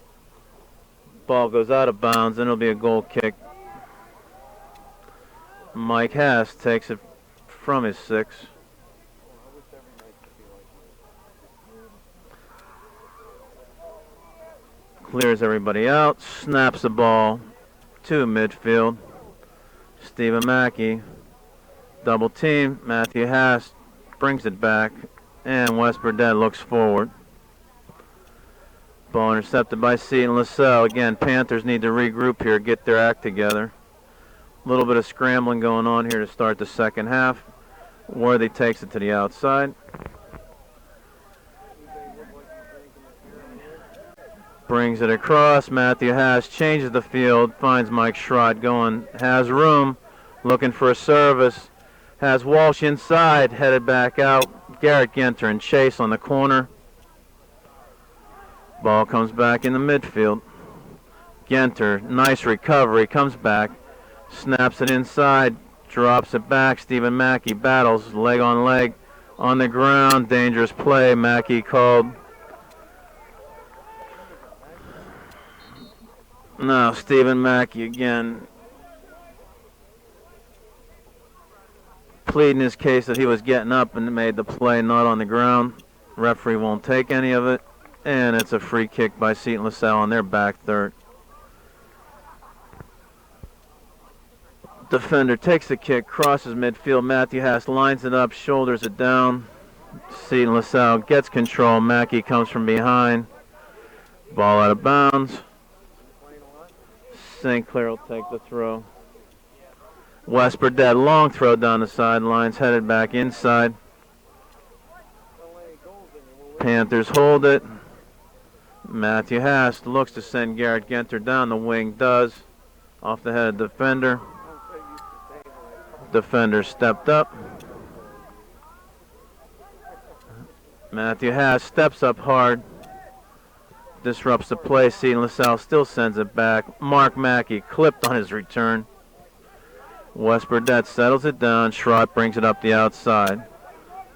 Ball goes out of bounds, and it'll be a goal kick. Mike Haas takes it from his 6. Clears everybody out, snaps the ball to midfield. Stephen Mackey, double team. Matthew Haas brings it back, and West Burdett looks forward. Ball intercepted by Seton LaSalle. Again, Panthers need to regroup here, get their act together. A little bit of scrambling going on here to start the second half. Worthy takes it to the outside. Brings it across. Matthew Haas changes the field, finds Mike Schrott going, has room, looking for a service. Has Walsh inside, headed back out. Garrett Genter and Chase on the corner. Ball comes back in the midfield. Genter, nice recovery, comes back, snaps it inside, drops it back. Stephen Mackey battles leg on leg on the ground. Dangerous play. Mackey called. No, Stephen Mackey again pleading his case that he was getting up and made the play, not on the ground. Referee won't take any of it, and it's a free kick by Seton LaSalle on their back third. Defender takes the kick, crosses midfield. Matthew Haas lines it up, shoulders it down. Seton LaSalle gets control. Mackey comes from behind. Ball out of bounds. St. Clair will take the throw. West Burdett, long throw down the sidelines, headed back inside. Panthers hold it. Matthew Haas looks to send Garrett Genter down the wing, does. Off the head of defender. Defender stepped up. Matthew Haas steps up hard. Disrupts the play. Seton LaSalle still sends it back. Mark Mackey clipped on his return. West Burdett settles it down. Schrott brings it up the outside.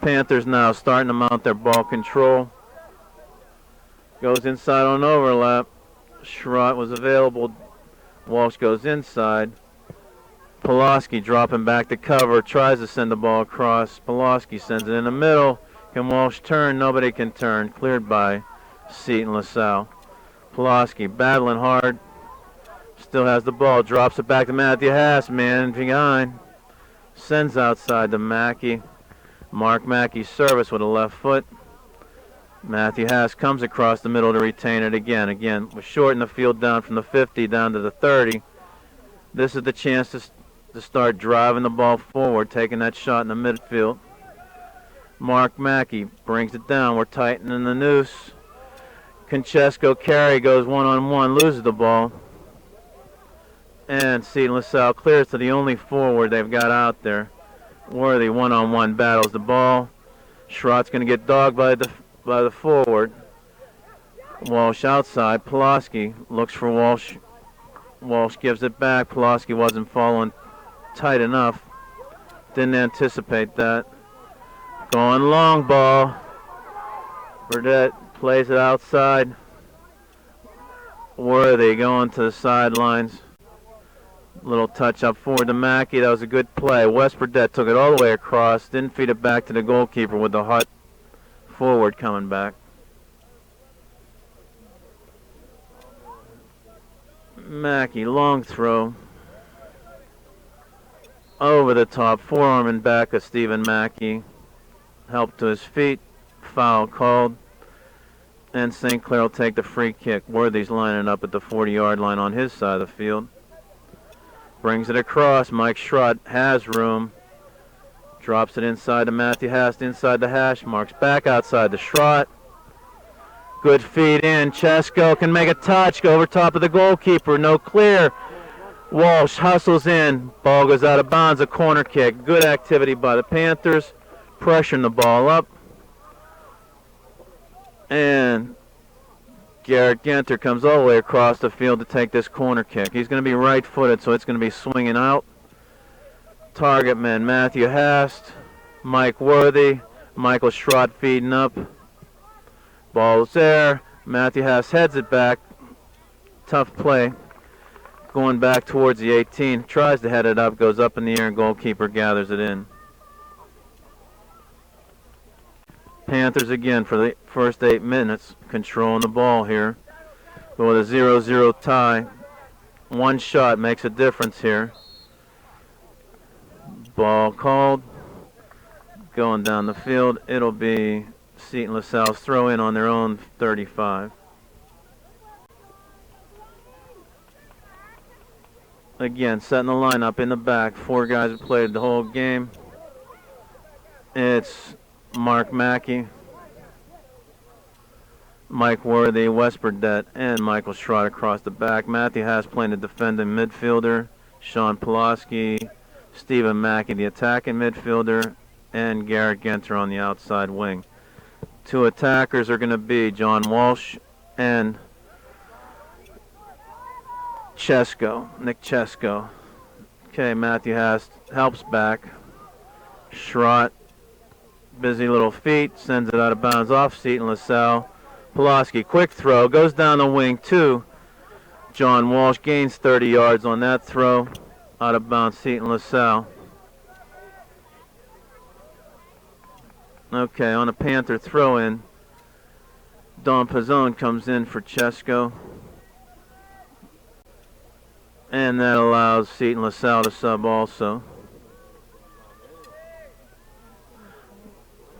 Panthers now starting to mount their ball control. Goes inside on overlap. Schrott was available. Walsh goes inside. Pulaski dropping back to cover. Tries to send the ball across. Pulaski sends it in the middle. Can Walsh turn? Nobody can turn. Cleared by Seton LaSalle. Pulaski battling hard. Still has the ball. Drops it back to Matthew Haas. Man behind. Sends outside to Mackey. Mark Mackey's service with a left foot. Matthew Haas comes across the middle to retain it again. Again, was short in the field down from the 50 down to the 30. This is the chance to start driving the ball forward, taking that shot in the midfield. Mark Mackey brings it down. We're tightening the noose. Conchesco carry goes one-on-one, loses the ball. And Seton LaSalle clears to the only forward they've got out there. Worthy one-on-one battles the ball. Schrott's going to get dogged by the forward. Walsh outside. Pulaski looks for Walsh. Walsh gives it back. Pulaski wasn't following tight enough. Didn't anticipate that. Going long ball. Burdett plays it outside. Worthy going to the sidelines. Little touch up forward to Mackey. That was a good play. West Burdett took it all the way across. Didn't feed it back to the goalkeeper with the hot forward coming back. Mackey, long throw. Over the top. Forearm and back of Stephen Mackey. Help to his feet. Foul called. And St. Clair will take the free kick. Worthy's lining up at the 40-yard line on his side of the field. Brings it across. Mike Schrott has room. Drops it inside to Matthew Haas, inside the hash marks. Back outside to Schrott. Good feed in. Chesko can make a touch. Go over top of the goalkeeper. No clear. Walsh hustles in. Ball goes out of bounds. A corner kick. Good activity by the Panthers. Pressuring the ball up. And Garrett Genter comes all the way across the field to take this corner kick. He's going to be right-footed, so it's going to be swinging out. Target men, Matthew Hast, Mike Worthy, Michael Schrott feeding up. Ball's there. Matthew Hast heads it back. Tough play. Going back towards the 18. Tries to head it up, goes up in the air, and goalkeeper gathers it in. Panthers again for the first 8 minutes, controlling the ball here. But with a 0-0 tie, one shot makes a difference here. Ball called. Going down the field, it'll be Seton LaSalle's throw in on their own 35. Again, setting the lineup in the back. 4 guys have played the whole game. It's Mark Mackey, Mike Worthy, Wes Burdett, and Michael Schrott across the back. Matthew Haas playing the defending midfielder. Sean Pulaski, Stephen Mackey, the attacking midfielder, and Garrett Genter on the outside wing. 2 attackers are going to be John Walsh and Nick Chesko. Okay, Matthew Haas helps back. Schrott, busy little feet, sends it out of bounds off Seton LaSalle. Pulaski, quick throw, goes down the wing to John Walsh, gains 30 yards on that throw. Out of bounds, Seton LaSalle. Okay, on a Panther throw-in, Don Pizzone comes in for Chesko. And that allows Seton LaSalle to sub also.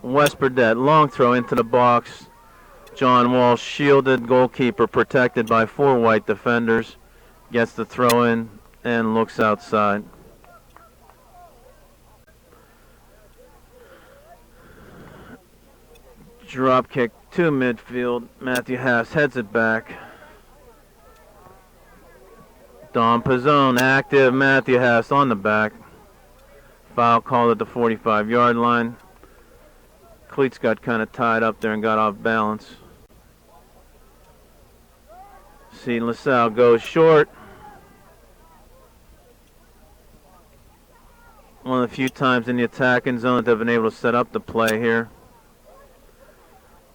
Wes Burdett, long throw into the box. John Walsh, shielded, goalkeeper protected by 4 white defenders. Gets the throw in and looks outside. Drop kick to midfield. Matthew Haas heads it back. Don Pizzone active. Matthew Haas on the back. Foul called at the 45-yard line. Cleats got kind of tied up there and got off balance. Seton LaSalle goes short. One of the few times in the attacking zone that they've been able to set up the play here.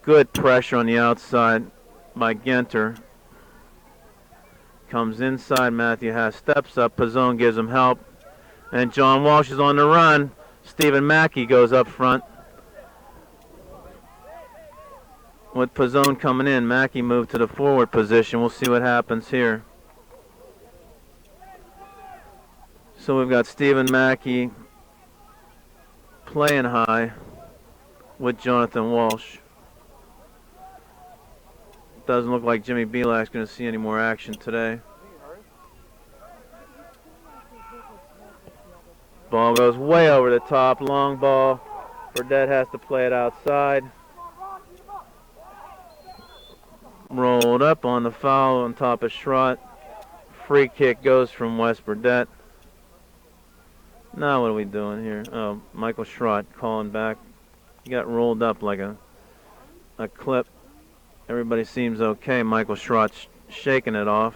Good pressure on the outside by Genter. Comes inside, Matthew Haas steps up, Pizzone gives him help. And John Walsh is on the run. Stephen Mackey goes up front. With Pizzone coming in, Mackey moved to the forward position. We'll see what happens here. So we've got Stephen Mackey playing high with Jonathan Walsh. Doesn't look like Jimmy Belak's going to see any more action today. Ball goes way over the top, long ball. Burdett has to play it outside. Rolled up on the foul on top of Schrott. Free kick goes from Wes Burdett. Now what are we doing here? Oh, Michael Schrott calling back. He got rolled up like a clip. Everybody seems okay. Michael Schrott's shaking it off.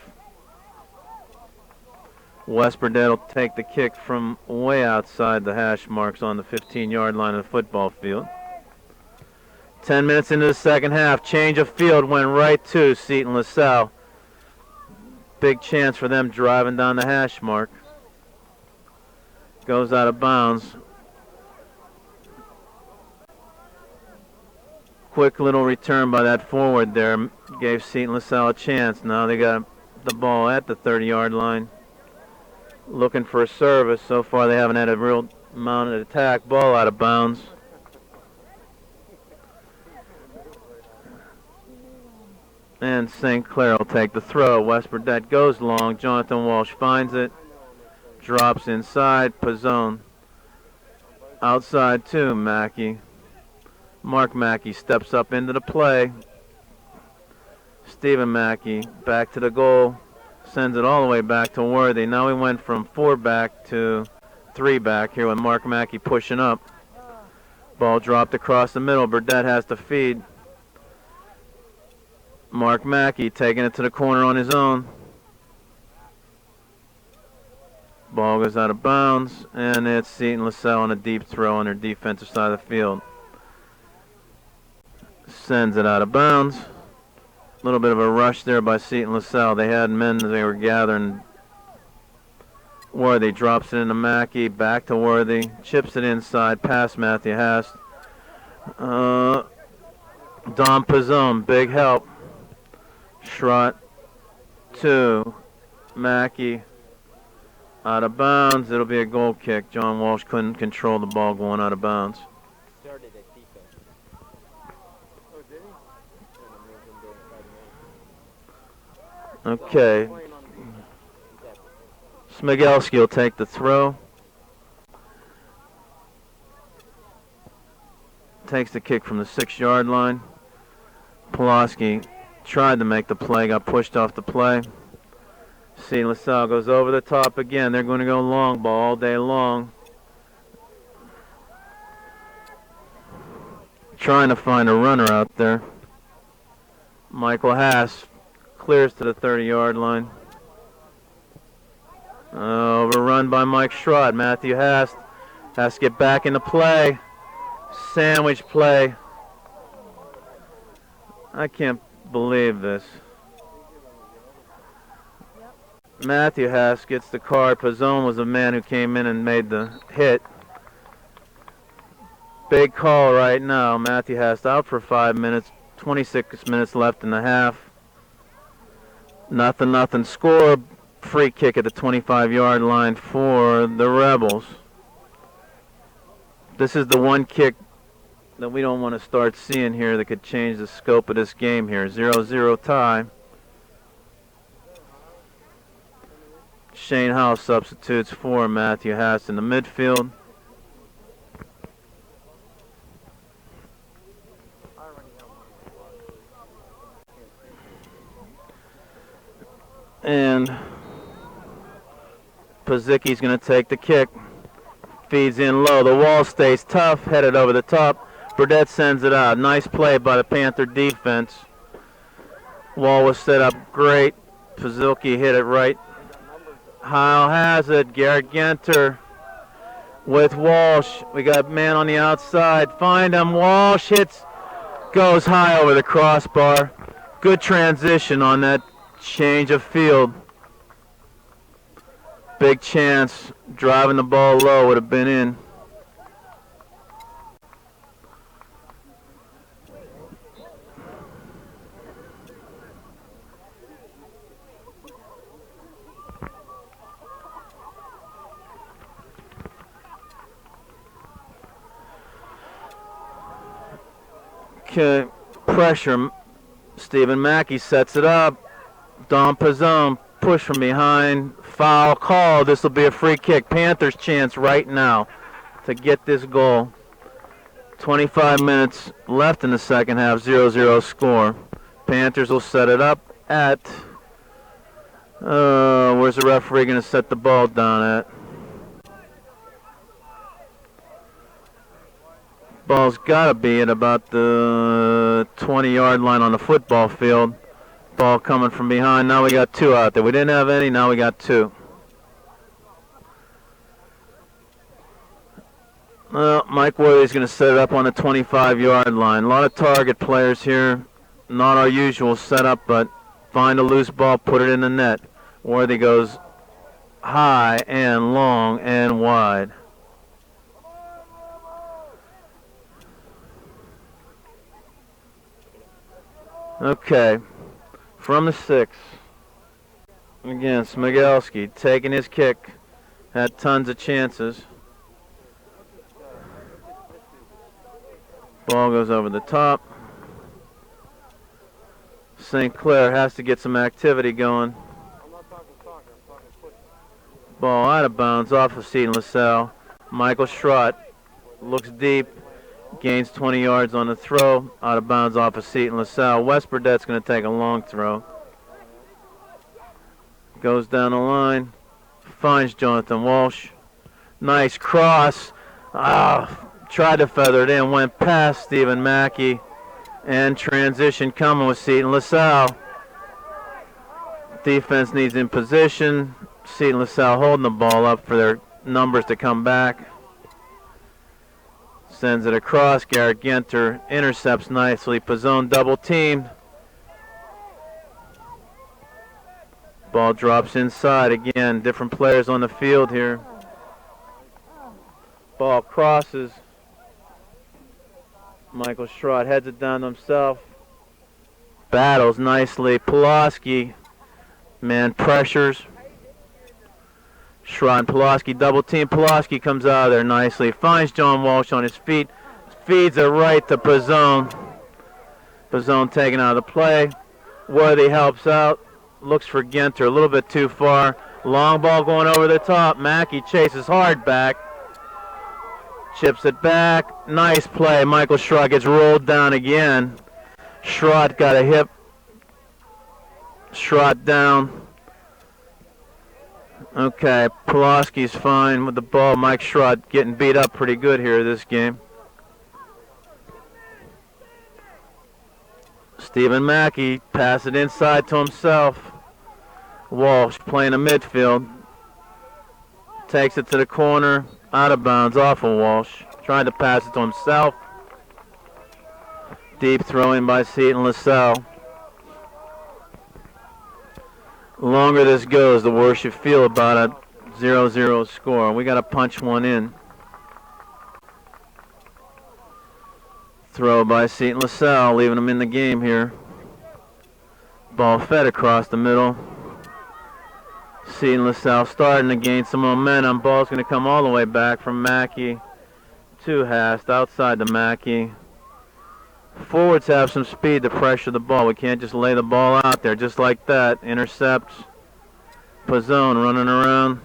Wes Burdett will take the kick from way outside the hash marks on the 15-yard line of the football field. 10 minutes into the second half. Change of field went right to Seton LaSalle. Big chance for them driving down the hash mark. Goes out of bounds. Quick little return by that forward there. Gave Seton LaSalle a chance. Now they got the ball at the 30-yard line. Looking for a service. So far they haven't had a real mounted attack. Ball out of bounds. And St. Clair will take the throw. Wes Burdett goes long. Jonathan Walsh finds it. Drops inside. Pizzone. Outside to Mackey. Mark Mackey steps up into the play. Stephen Mackey back to the goal. Sends it all the way back to Worthy. Now we went from 4 back to 3 back here with Mark Mackey pushing up. Ball dropped across the middle. Burdett has to feed. Mark Mackey taking it to the corner on his own. Ball goes out of bounds, and it's Seton LaSalle on a deep throw on their defensive side of the field. Sends it out of bounds. A little bit of a rush there by Seton LaSalle. They had men as they were gathering. Worthy drops it into Mackey, back to Worthy, chips it inside, past Matthew Hast. Don Pizzone, big help. Schrott to Mackey. Out of bounds. It'll be a goal kick. John Walsh couldn't control the ball going out of bounds. Okay. Smigelski will take the throw. Takes the kick from the 6-yard line. Pulaski tried to make the play, got pushed off the play. Seton LaSalle goes over the top again. They're going to go long ball all day long. Trying to find a runner out there. Michael Haas clears to the 30-yard line. Overrun by Mike Schrott. Matthew Haas has to get back into play. Sandwich play. I can't believe this. Matthew Haas gets the card. Pizzone was the man who came in and made the hit. Big call right now. Matthew Haas out for 5 minutes. 26 minutes left in the half. Nothing score. Free kick at the 25-yard line for the Rebels. This is the one kick that we don't want to start seeing here that could change the scope of this game here. 0-0 tie. Shane House substitutes for Matthew Haas in the midfield. And Pazicki's going to take the kick. Feeds in low. The wall stays tough. Headed over the top. Burdett sends it out. Nice play by the Panther defense. Wall was set up great. Pazilki hit it right. Heil has it. Garrett Genter with Walsh. We got man on the outside. Find him. Walsh hits. Goes high over the crossbar. Good transition on that change of field. Big chance. Driving the ball low would have been in. Okay, pressure. Stephen Mackey sets it up. Don Pizzone push from behind. Foul call. This will be a free kick. Panthers chance right now to get this goal. 25 minutes left in the second half. 0-0 score. Panthers will set it up at... where's the referee going to set the ball down at? Ball's got to be at about the 20-yard line on the football field. Ball coming from behind. Now we got 2 out there. We didn't have any. Now we got 2. Well, Mike Worthy's going to set it up on the 25-yard line. A lot of target players here. Not our usual setup, but find a loose ball, put it in the net. Worthy goes high and long and wide. Okay, from the 6. Again, Smigelski taking his kick. Had tons of chances. Ball goes over the top. St. Clair has to get some activity going. Ball out of bounds off of Seton LaSalle. Michael Schrott looks deep. Gains 20 yards on the throw. Out of bounds off of Seton LaSalle. Wes Burdett's going to take a long throw. Goes down the line. Finds Jonathan Walsh. Nice cross. Tried to feather it in. Went past Stephen Mackey. And transition coming with Seton LaSalle. Defense needs in position. Seton LaSalle holding the ball up for their numbers to come back. Sends it across. Garrett Genter intercepts nicely. Pizzone double teamed. Ball drops inside again. Different players on the field here. Ball crosses. Michael Schrott heads it down to himself. Battles nicely. Pulaski. Man pressures. Schrott and Pulaski double team. Pulaski comes out of there nicely. Finds John Walsh on his feet. Feeds it right to Pizzone. Pizzone taken out of the play. Worthy helps out. Looks for Genter a little bit too far. Long ball going over the top. Mackey chases hard back. Chips it back. Nice play. Michael Schrott gets rolled down again. Schrott got a hip. Schrott down. Okay, Pulaski's fine with the ball. Mike Schrott getting beat up pretty good here this game. Stephen Mackey pass it inside to himself. Walsh playing a midfield. Takes it to the corner. Out of bounds off of Walsh. Trying to pass it to himself. Deep throw in by Seton LaSalle. The longer this goes, the worse you feel about a 0-0 score. We got to punch one in. Throw by Seton LaSalle, leaving them in the game here. Ball fed across the middle. Seton LaSalle starting to gain some momentum. Ball's going to come all the way back from Mackey to Hast, outside to Mackey. Forwards have some speed to pressure the ball. We can't just lay the ball out there just like that. Intercepts. Pizzone running around,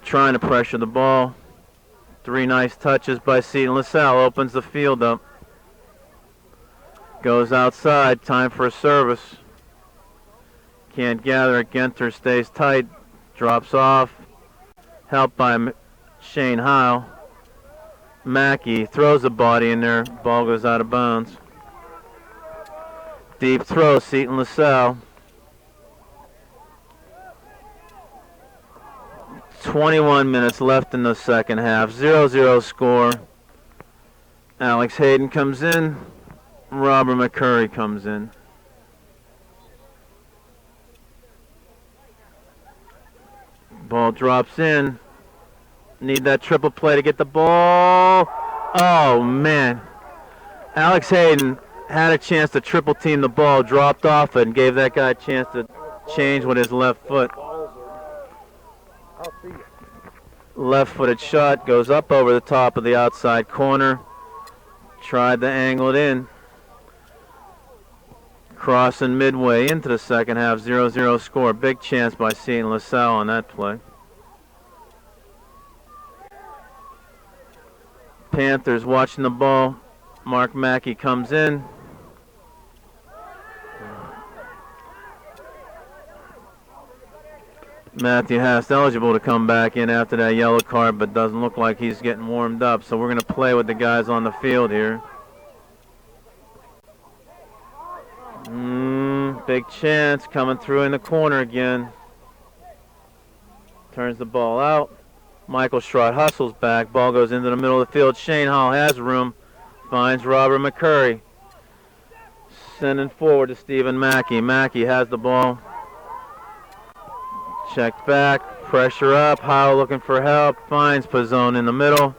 trying to pressure the ball. 3 nice touches by Seton LaSalle. Opens the field up. Goes outside. Time for a service. Can't gather it. Genter stays tight. Drops off. Helped by Shane Howe. Mackey throws the body in there. Ball goes out of bounds. Deep throw, Seton LaSalle. 21 minutes left in the second half. 0-0 score. Alex Hayden comes in. Robert McCurry comes in. Ball drops in. Need that triple play to get the ball. Oh, man. Alex Hayden had a chance to triple team the ball, dropped off it, and gave that guy a chance to change with his left foot. Left-footed shot goes up over the top of the outside corner. Tried to angle it in. Crossing midway into the second half. 0-0 score. Big chance by Seton LaSalle on that play. Panthers watching the ball. Mark Mackey comes in. Matthew Hast eligible to come back in after that yellow card, but doesn't look like he's getting warmed up. So we're going to play with the guys on the field here. Big chance coming through in the corner again. Turns the ball out. Michael Schrott hustles back. Ball goes into the middle of the field. Shane Hall has room. Finds Robert McCurry. Sending forward to Stephen Mackey. Mackey has the ball. Checked back. Pressure up. Howell looking for help. Finds Pizzone in the middle.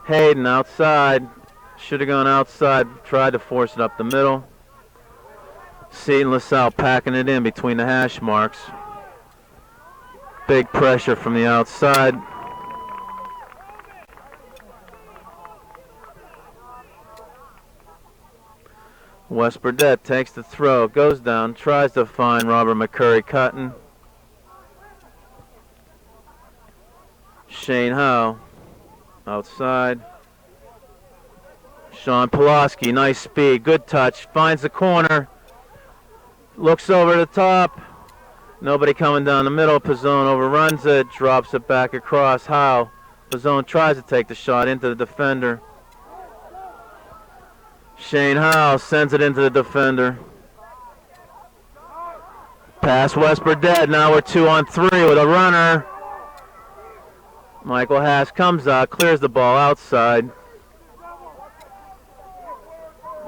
Hayden outside. Should have gone outside. Tried to force it up the middle. Seton LaSalle packing it in between the hash marks. Big pressure from the outside. West Burdett takes the throw, goes down, tries to find Robert McCurry cutting. Shane Howe outside. Sean Pulaski, nice speed, good touch, finds the corner. Looks over the top. Nobody coming down the middle. Pizzone overruns it, drops it back across. Howe. Pizzone tries to take the shot into the defender. Shane Howe sends it into the defender. Pass West Burdett. Now we're 2-on-3 with a runner. Michael Haas comes out, clears the ball outside.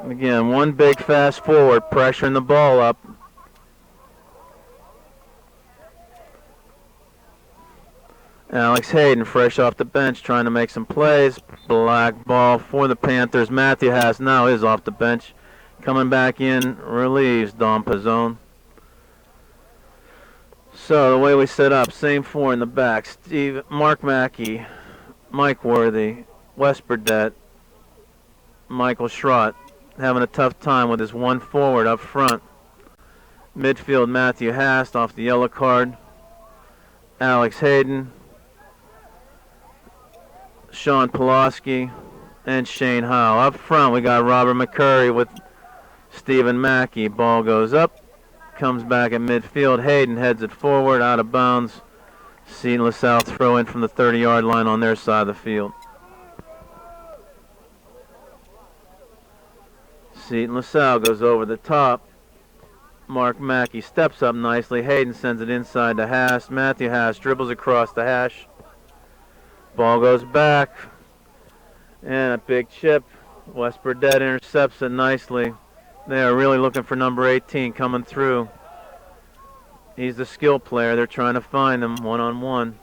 Again, one big fast forward, pressuring the ball up. Alex Hayden, fresh off the bench, trying to make some plays. Black ball for the Panthers. Matthew Haas now is off the bench. Coming back in, relieves Dom Pizzone. So the way we set up, same four in the back. Mark Mackey, Mike Worthy, Wes Burdett, Michael Schrott, having a tough time with his one forward up front. Midfield, Matthew Hast off the yellow card. Alex Hayden, Sean Pulaski, and Shane Howe. Up front, we got Robert McCurry with Stephen Mackey. Ball goes up, comes back at midfield. Hayden heads it forward, out of bounds. Seton LaSalle throw in from the 30-yard line on their side of the field. Seton LaSalle goes over the top. Mark Mackey steps up nicely. Hayden sends it inside to Haas. Matthew Haas dribbles across the hash. Ball goes back. And a big chip. Wes Burdett intercepts it nicely. They are really looking for number 18 coming through. He's the skill player. They're trying to find him one-on-one.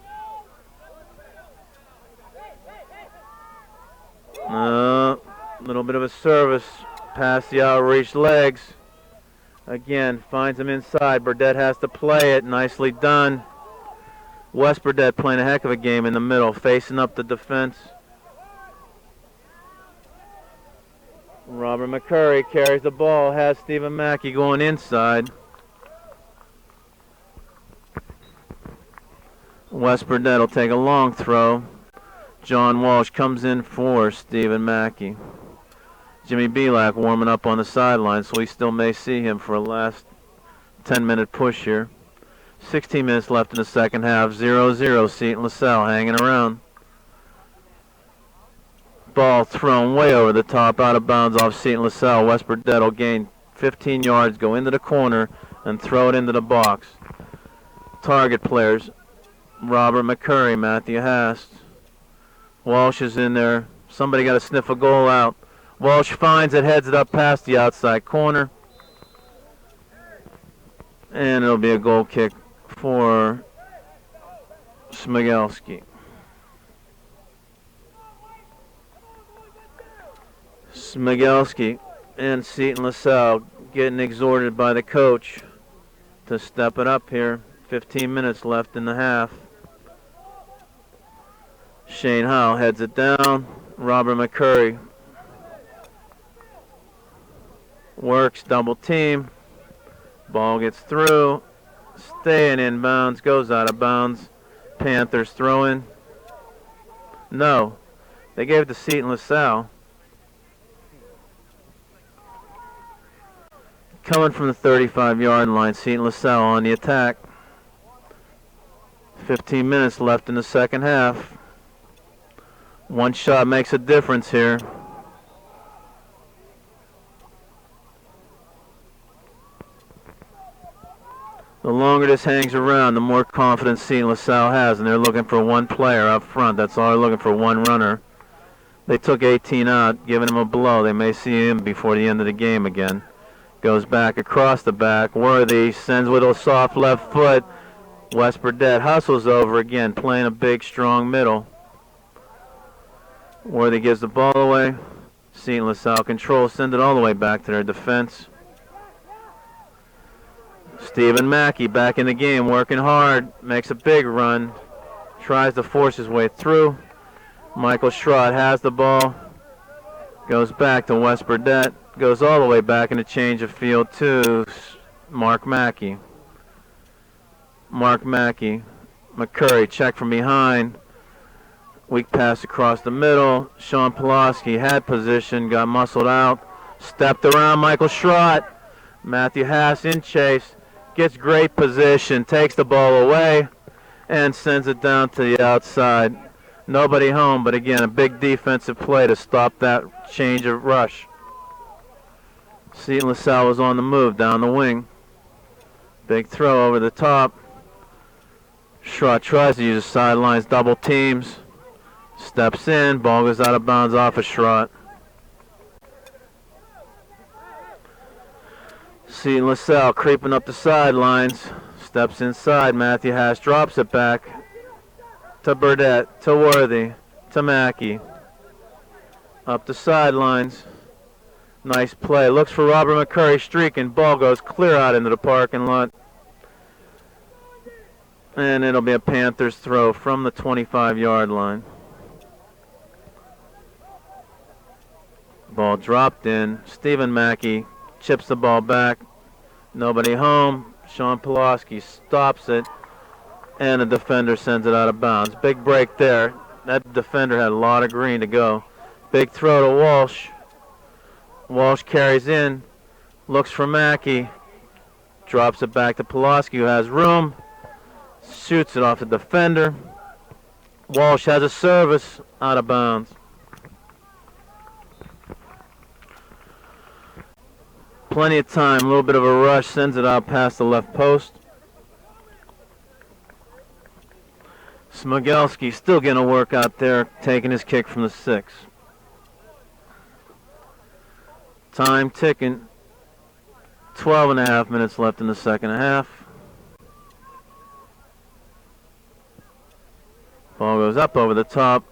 Little bit of a service. Past the outreach legs. Again, finds him inside. Burdett has to play it. Nicely done. Wes Burdett playing a heck of a game in the middle, facing up the defense. Robert McCurry carries the ball, has Stephen Mackey going inside. Wes Burdett will take a long throw. John Walsh comes in for Stephen Mackey. Jimmy Belak warming up on the sideline, so we still may see him for a last 10-minute push here. 16 minutes left in the second half. 0-0, Seton LaSalle hanging around. Ball thrown way over the top, out of bounds off Seton LaSalle. Wes Burdett will gain 15 yards, go into the corner, and throw it into the box. Target players, Robert McCurry, Matthew Hast. Walsh is in there. Somebody got to sniff a goal out. Walsh finds it, heads it up past the outside corner. And it'll be a goal kick for Smigelski. Smigelski and Seton LaSalle getting exhorted by the coach to step it up here. 15 minutes left in the half. Shane Howe heads it down. Robert McCurry works double team. Ball gets through. Staying in bounds. Goes out of bounds. Panthers throwing. No. They gave it to Seton LaSalle. Coming from the 35-yard line. Seton LaSalle on the attack. 15 minutes left in the second half. One shot makes a difference here. The longer this hangs around, the more confidence Seton LaSalle has, and they're looking for one player up front. That's all they're looking for, one runner. They took 18 out, giving him a blow. They may see him before the end of the game again. Goes back across the back. Worthy sends with a soft left foot. Wes Burdett hustles over again, playing a big, strong middle. Worthy gives the ball away. Seton LaSalle control, send it all the way back to their defense. Stephen Mackey back in the game, working hard, makes a big run, tries to force his way through. Michael Schrott has the ball, goes back to Wes Burdett, goes all the way back in a change of field to Mark Mackey. Mark Mackey, McCurry, check from behind. Weak pass across the middle. Sean Pulaski had position, got muscled out, stepped around Michael Schrott. Matthew Haas in chase, Gets great position, takes the ball away, and sends it down to the outside. Nobody home, but again, a big defensive play to stop that change of rush. Seton LaSalle was on the move down the wing. Big throw over the top. Schrott tries to use the sidelines, double teams. Steps in, ball goes out of bounds off of Schrott. Seton LaSalle creeping up the sidelines. Steps inside, Matthew Haas drops it back to Burdett, to Worthy, to Mackey. Up the sidelines. Nice play. Looks for Robert McCurry streaking. Ball goes clear out into the parking lot. And it'll be a Panthers throw from the 25-yard line. Ball dropped in. Stephen Mackey chips the ball back. Nobody home. Sean Pulaski stops it. And the defender sends it out of bounds. Big break there. That defender had a lot of green to go. Big throw to Walsh. Walsh carries in, looks for Mackey, drops it back to Pulaski, who has room, shoots it off the defender. Walsh has a service, out of bounds. Plenty of time, a little bit of a rush, sends it out past the left post. Smogelski still getting a work out there, taking his kick from the 6. Time ticking. 12.5 minutes left in the second half. Ball goes up over the top.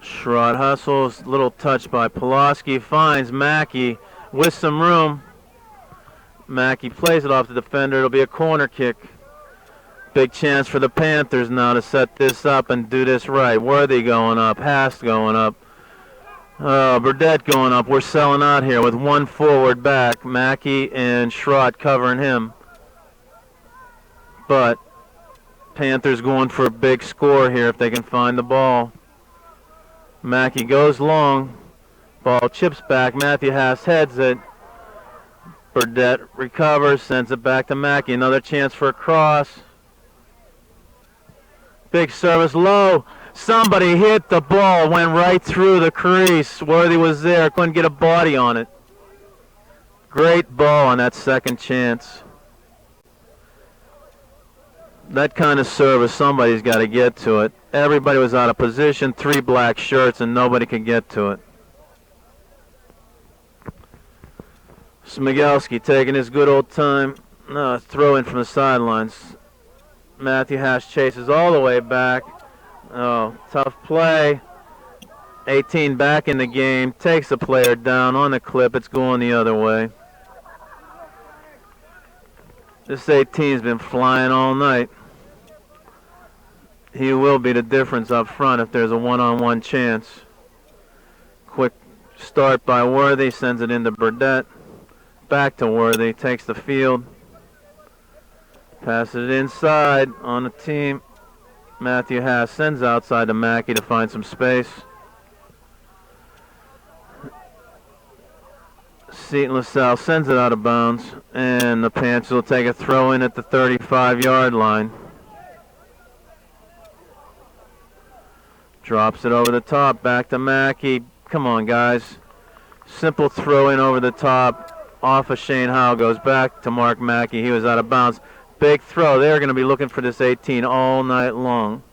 Schrott hustles. Little touch by Pulaski. Finds Mackey with some room. Mackey plays it off the defender. It'll be a corner kick. Big chance for the Panthers now to set this up and do this right. Worthy going up. Haas going up. Burdett going up. We're selling out here with one forward back. Mackey and Schrott covering him. But Panthers going for a big score here if they can find the ball. Mackey goes long. Ball chips back. Matthew Haas heads it. Burdett recovers, sends it back to Mackey. Another chance for a cross. Big service low. Somebody hit the ball, went right through the crease. Worthy was there, couldn't get a body on it. Great ball on that second chance. That kind of service, somebody's got to get to it. Everybody was out of position, 3 black shirts, and nobody could get to it. Smogelski taking his good old time. Throw in from the sidelines. Matthew Haas chases all the way back. Oh, tough play. 18 back in the game. Takes the player down on the clip. It's going the other way. This 18's been flying all night. He will be the difference up front if there's a one-on-one chance. Quick start by Worthy. Sends it into Burdett. Back to Worthy. Takes the field. Passes it inside on the team. Matthew Haas sends outside to Mackey to find some space. Seton LaSalle sends it out of bounds, and the Panthers will take a throw in at the 35-yard line. Drops it over the top, back to Mackey. Come on, guys. Simple throw in over the top, off of Shane Howe, goes back to Mark Mackey. He was out of bounds. Big throw. They're going to be looking for this 18 all night long.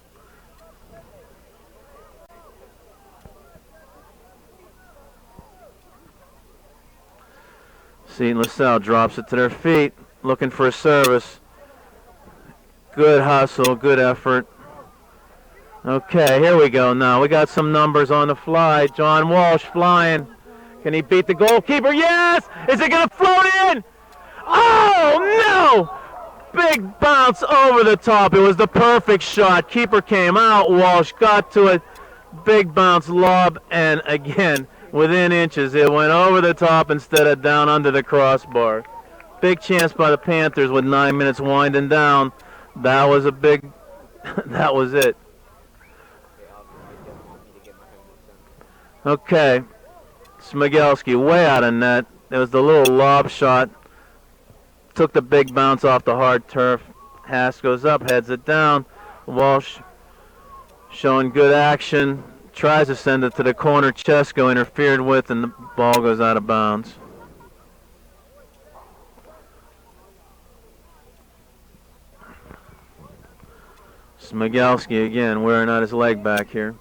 Seton LaSalle drops it to their feet, looking for a service. Good hustle, good effort. Okay, here we go now. We got some numbers on the fly. John Walsh flying. Can he beat the goalkeeper? Yes! Is it going to float in? Oh, no! Big bounce over the top. It was the perfect shot. Keeper came out. Walsh got to it. Big bounce lob, and again, within inches, it went over the top instead of down under the crossbar. Big chance by the Panthers with 9 minutes winding down. That was a big, that was it. Okay, Smogelski way out of net. There was the little lob shot. Took the big bounce off the hard turf. Haas goes up, heads it down. Walsh showing good action. Tries to send it to the corner. Chesko interfered with, and the ball goes out of bounds. Smigelski again wearing out his leg back here.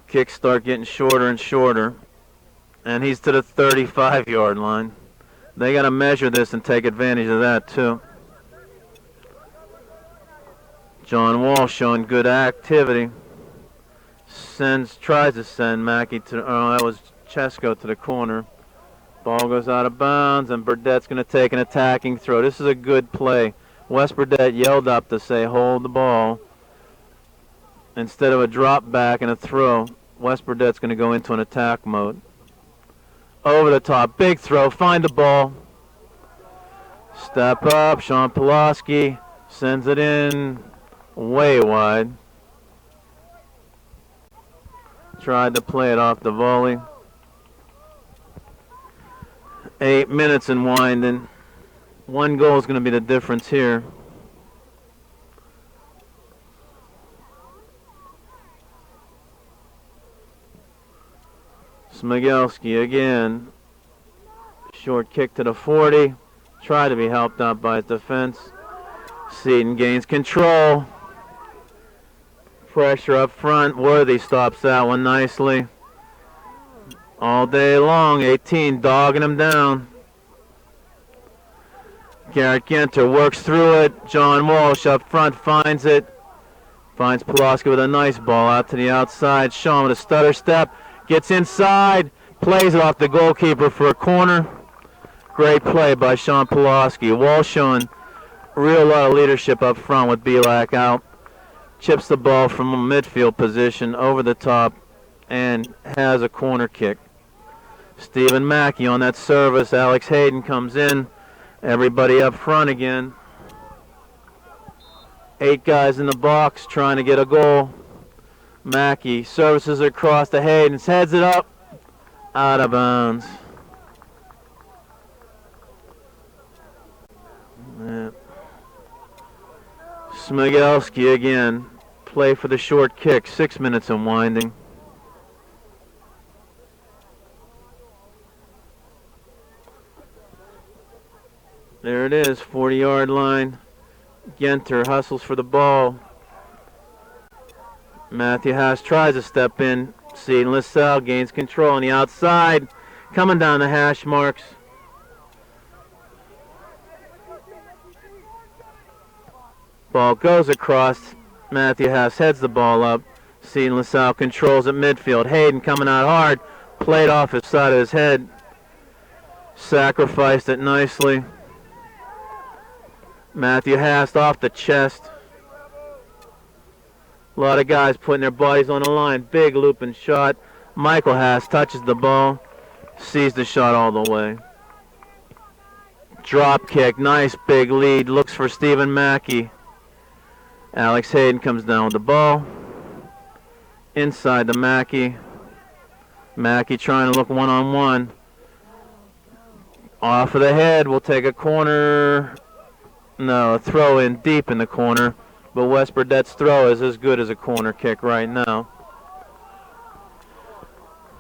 Kicks start getting shorter and shorter. And he's to the 35-yard line. They got to measure this and take advantage of that too. John Walsh showing good activity. Tries to send Mackey to, oh, that was Chesko to the corner. Ball goes out of bounds, and Burdett's going to take an attacking throw. This is a good play. Wes Burdett yelled up to say, hold the ball. Instead of a drop back and a throw, Wes Burdett's going to go into an attack mode. Over the top, big throw, find the ball. Step up, Sean Pulaski sends it in way wide. Tried to play it off the volley. 8 minutes and winding. One goal is going to be the difference here. Smigelski again. Short kick to the 40. Tried to be helped out by his defense. Seton gains control. Pressure up front. Worthy stops that one nicely. All day long, 18 dogging him down. Garrett Genter works through it. John Walsh up front finds it. Finds Pulaski with a nice ball out to the outside. Sean with a stutter step. Gets inside. Plays it off the goalkeeper for a corner. Great play by Sean Pulaski. Walsh showing real lot of leadership up front with Belak out. Chips the ball from a midfield position over the top and has a corner kick. Stephen Mackey on that service. Alex Hayden comes in. Everybody up front again. 8 guys in the box trying to get a goal. Mackey services across to Hayden. Heads it up. Out of bounds. Yeah. Smigelski again. Play for the short kick. 6 minutes and winding. There it is, 40-yard line. Genter hustles for the ball. Matthew Haas tries to step in. Seton LaSalle gains control on the outside. Coming down the hash marks. Ball goes across. Matthew Haas heads the ball up. Seton LaSalle controls at midfield. Hayden coming out hard. Played off his side of his head. Sacrificed it nicely. Matthew Haas off the chest. A lot of guys putting their bodies on the line. Big looping shot. Michael Haas touches the ball. Sees the shot all the way. Drop kick. Nice big lead. Looks for Stephen Mackey. Alex Hayden comes down with the ball. Inside to Mackey. Mackey trying to look one-on-one. Off of the head. We'll take a corner. No, a throw in deep in the corner. But Wes Burdett's throw is as good as a corner kick right now.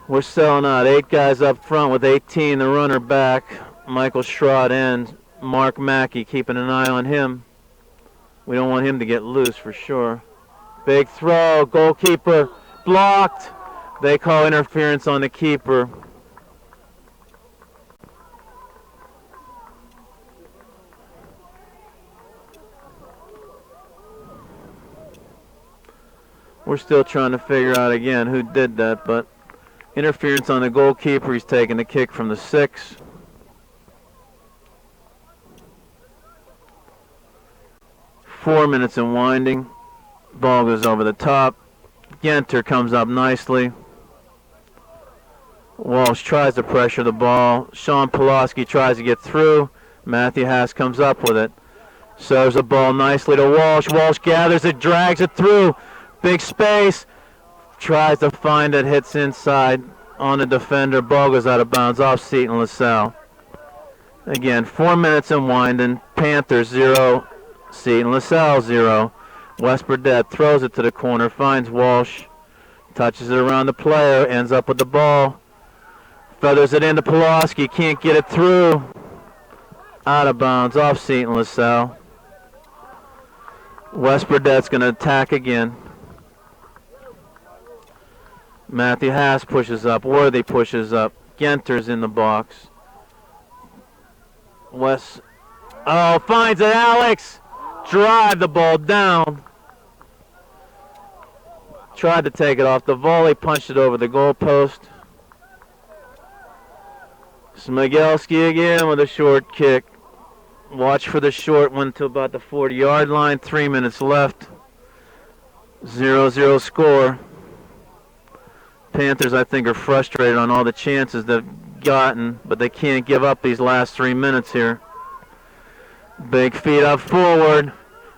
We're selling out. 8 guys up front with 18, the runner back. Michael Schrott and Mark Mackey keeping an eye on him. We don't want him to get loose for sure. Big throw. Goalkeeper blocked. They call interference on the keeper. We're still trying to figure out again who did that, but interference on the goalkeeper. He's taking the kick from the 6. Four minutes and winding. Ball goes over the top. Genter comes up nicely. Walsh tries to pressure the ball. Sean Pulaski tries to get through. Matthew Haas comes up with it. Serves the ball nicely to Walsh. Walsh gathers it, drags it through. Big space. Tries to find it, hits inside. on the defender. Ball goes out of bounds off Seton LaSalle. Again, 4 minutes and winding. Panthers 0, Seton LaSalle 0. West Burdett throws it to the corner, finds Walsh, touches it around the player, ends up with the ball. Feathers it into Pulaski, can't get it through. Out of bounds off Seton LaSalle. West Burdett's going to attack again. Matthew Haas pushes up. Worthy pushes up. Genter's in the box. West. Oh, finds it. Alex. Drive the ball down. Tried to take it off the volley. Punched it over the goalpost. Smigelski again with a short kick. Watch for the short one to about the 40-yard line. 3 minutes left. 0-0 score. Panthers, I think, are frustrated on all the chances they've gotten, but they can't give up these last 3 minutes here. Big feet up forward.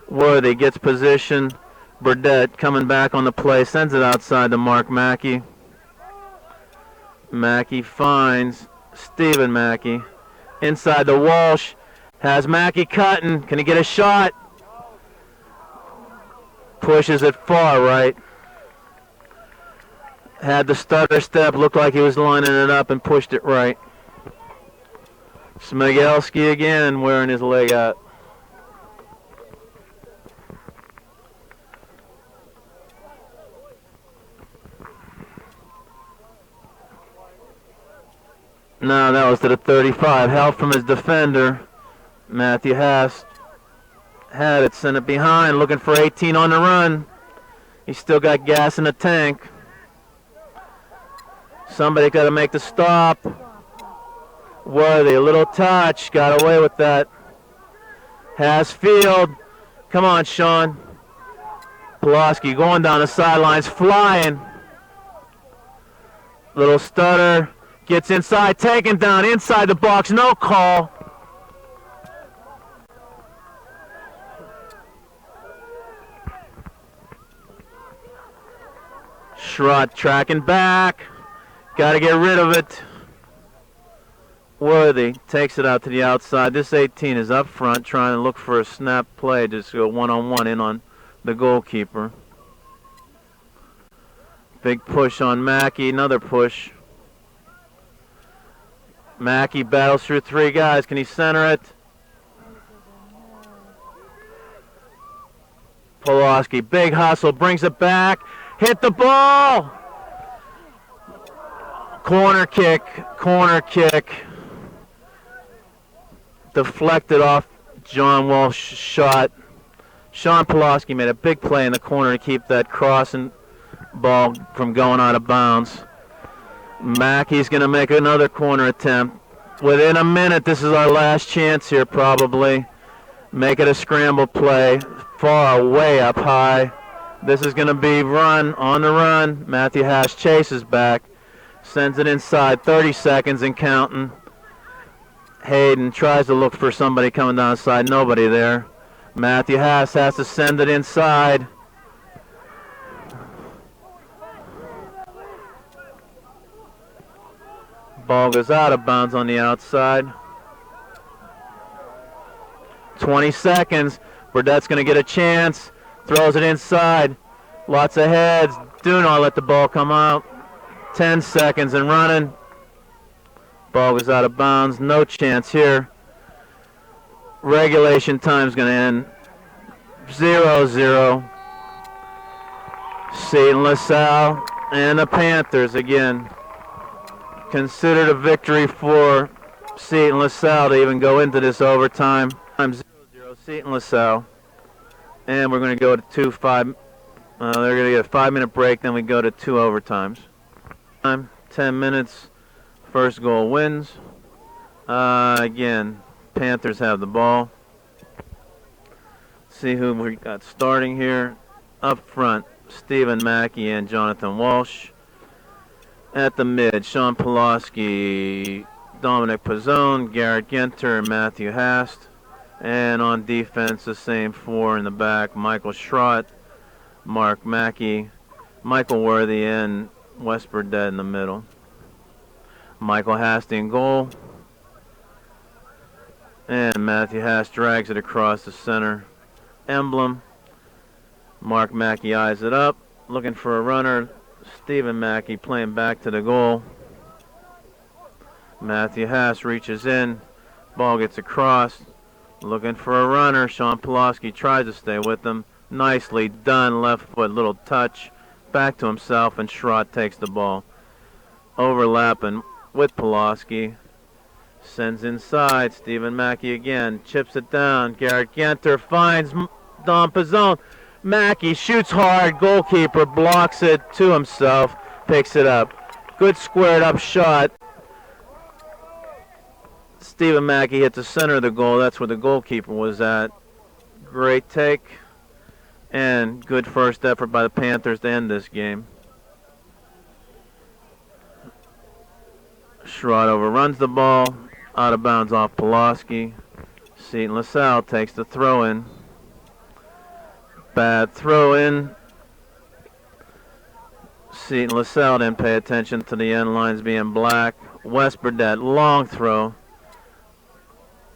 Worthy gets position. Burdett coming back on the play, sends it outside to Mark Mackey. Mackey finds Stephen Mackey. Inside to Walsh. Has Mackey cutting. Can he get a shot? Pushes it far right. Had the stutter step, looked like he was lining it up and pushed it right. Smigelski again wearing his leg out. No, that was to the 35. Help from his defender. Matthew Haas had it, sent it behind, looking for 18 on the run. He's still got gas in the tank. Somebody got to make the stop. Worthy, a little touch, got away with that. Has field. Come on, Sean. Pulaski going down the sidelines, flying. Little stutter. Gets inside, taken down inside the box, no call. Schrott tracking back. Got to get rid of it. Worthy takes it out to the outside. This 18 is up front trying to look for a snap play. Just go one-on-one in on the goalkeeper. Big push on Mackey. Another push. Mackey battles through 3 guys. Can he center it? Pulaski, big hustle, brings it back. Hit the ball! Corner kick. Deflected off John Walsh's shot. Sean Pulaski made a big play in the corner to keep that crossing ball from going out of bounds. Mackey's going to make another corner attempt. Within a minute, this is our last chance here probably. Make it a scramble play. Far, way up high. This is going to be run, on the run. Matthew Haas chases back. Sends it inside, 30 seconds and counting. Hayden tries to look for somebody coming down the side. Nobody there. Matthew Haas has to send it inside. Ball goes out of bounds on the outside. 20 seconds. Burdett's going to get a chance. Throws it inside. Lots of heads. Do not let the ball come out. 10 seconds and running. Ball goes out of bounds. No chance here. Regulation time's going to end. 0-0. Seton LaSalle and the Panthers again. Considered a victory for Seton LaSalle to even go into this overtime. 0-0 Seton LaSalle. And we're going to go to they're going to get a 5-minute break, then we go to 2 overtimes. 10 minutes, first goal wins. Again, Panthers have the ball. See who we got starting here. Up front, Stephen Mackey and Jonathan Walsh. At the mid, Sean Pulaski, Dominic Pizzone, Garrett Genter, and Matthew Hast. And on defense, the same 4 in the back, Michael Schrott, Mark Mackey, Michael Worthy, and West Burdett in the middle. Michael Hasty in goal. And Matthew Haas drags it across the center emblem. Mark Mackey eyes it up, looking for a runner. Stephen Mackey playing back to the goal. Matthew Haas reaches in. Ball gets across. Looking for a runner. Sean Pulaski tries to stay with him. Nicely done. Left foot, little touch. Back to himself, and Schrott takes the ball. Overlapping with Pulaski. Sends inside. Stephen Mackey again. Chips it down. Garrett Genter finds Don Pizzone. Mackey shoots hard. Goalkeeper blocks it to himself. Picks it up. Good squared up shot. Stephen Mackey hit the center of the goal. That's where the goalkeeper was at. Great take. And good first effort by the Panthers to end this game. Schrott overruns the ball. Out of bounds off Pulaski. Seton LaSalle takes the throw in. Bad throw in. Seton LaSalle didn't pay attention to the end lines being black. West Burdett, long throw.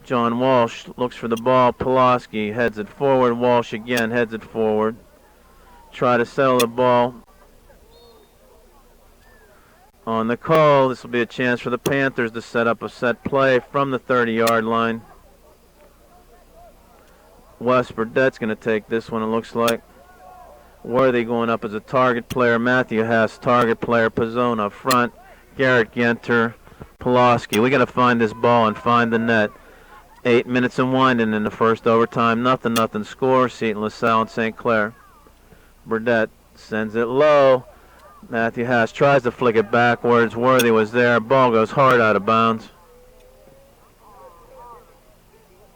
John Walsh looks for the ball. Pulaski heads it forward. Walsh again heads it forward. Try to settle the ball. On the call, this will be a chance for the Panthers to set up a set play from the 30-yard line. West Burdett's going to take this one, it looks like. Worthy going up as a target player. Matthew Haas, target player. Pizzone up front. Garrett Genter. Pulaski. We got to find this ball and find the net. 8 minutes and winding in the first overtime. Nothing score. Seton LaSalle and St. Clair. Burdett sends it low. Matthew Haas tries to flick it backwards. Worthy was there. Ball goes hard out of bounds.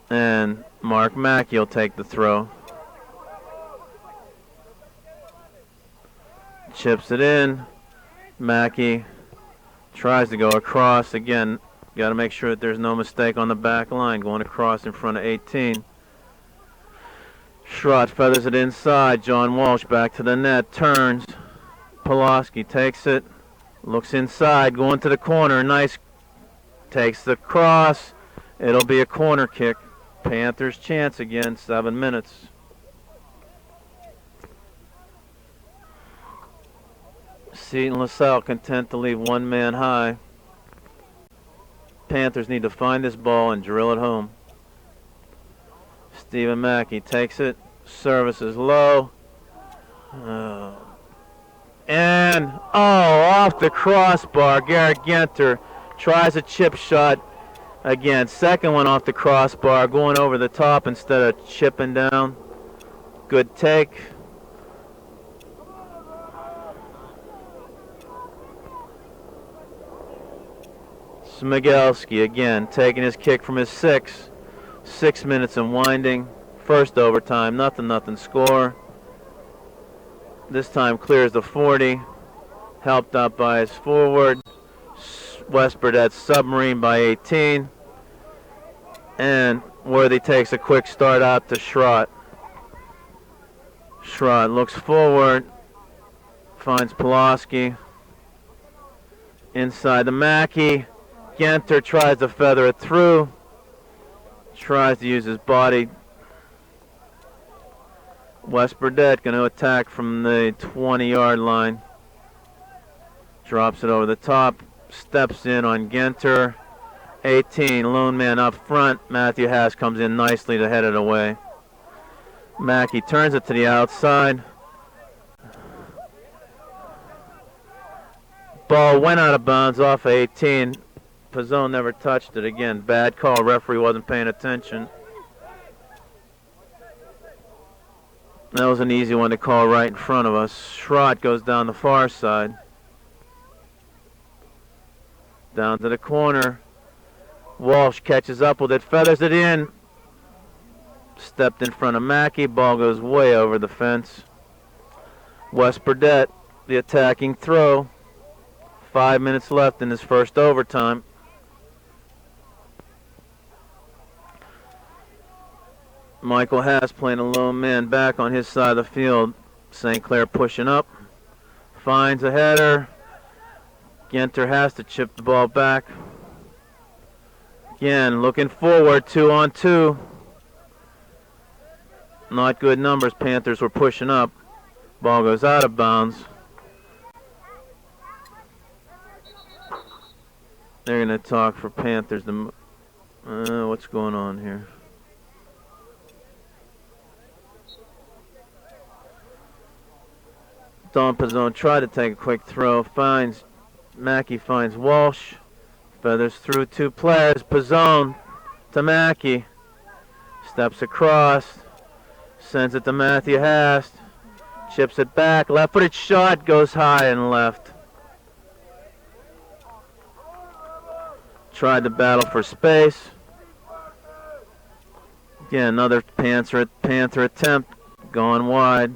And Mark Mackey will take the throw. Chips it in. Mackey tries to go across. Again, got to make sure that there's no mistake on the back line. Going across in front of 18. Schrott feathers it inside. John Walsh back to the net. Turns. Pulaski takes it. Looks inside. Going to the corner. Nice. Takes the cross. It'll be a corner kick. Panthers chance again. 7 minutes. Seton LaSalle content to leave one man high. Panthers need to find this ball and drill it home. Stephen Mackey takes it. Service is low. And, off the crossbar. Garrett Genter tries a chip shot. Again, second one off the crossbar. Going over the top instead of chipping down. Good take. Smigelski again taking his kick from his 6. 6 minutes and winding. First overtime, nothing score. This time clears the 40. Helped out by his forward. West Burdett submarine by 18. And Worthy takes a quick start out to Schrott. Schrott looks forward. Finds Pulaski. Inside the Mackey. Genter tries to feather it through. Tries to use his body. West Burdett going to attack from the 20-yard line. Drops it over the top. Steps in on Genter. 18, lone man up front. Matthew Haas comes in nicely to head it away. Mackey turns it to the outside. Ball went out of bounds off of 18. Pizzone never touched it again. Bad call. Referee wasn't paying attention. That was an easy one to call right in front of us. Schrott goes down the far side. Down to the corner. Walsh catches up with it, feathers it in. Stepped in front of Mackey. Ball goes way over the fence. West Burdett, the attacking throw. 5 minutes left in this first overtime. Michael Haas playing a lone man back on his side of the field. St. Clair pushing up. Finds a header. Genter has to chip the ball back. Again, looking forward, 2-on-2. Not good numbers. Panthers were pushing up. Ball goes out of bounds. They're going to talk for Panthers. What's going on here? Don Pizzone tried to take a quick throw. Mackey finds Walsh. Feathers through two players. Pizzone to Mackey. Steps across. Sends it to Matthew Hast. Chips it back. Left-footed shot goes high and left. Tried to battle for space. Again, another Panther attempt going wide.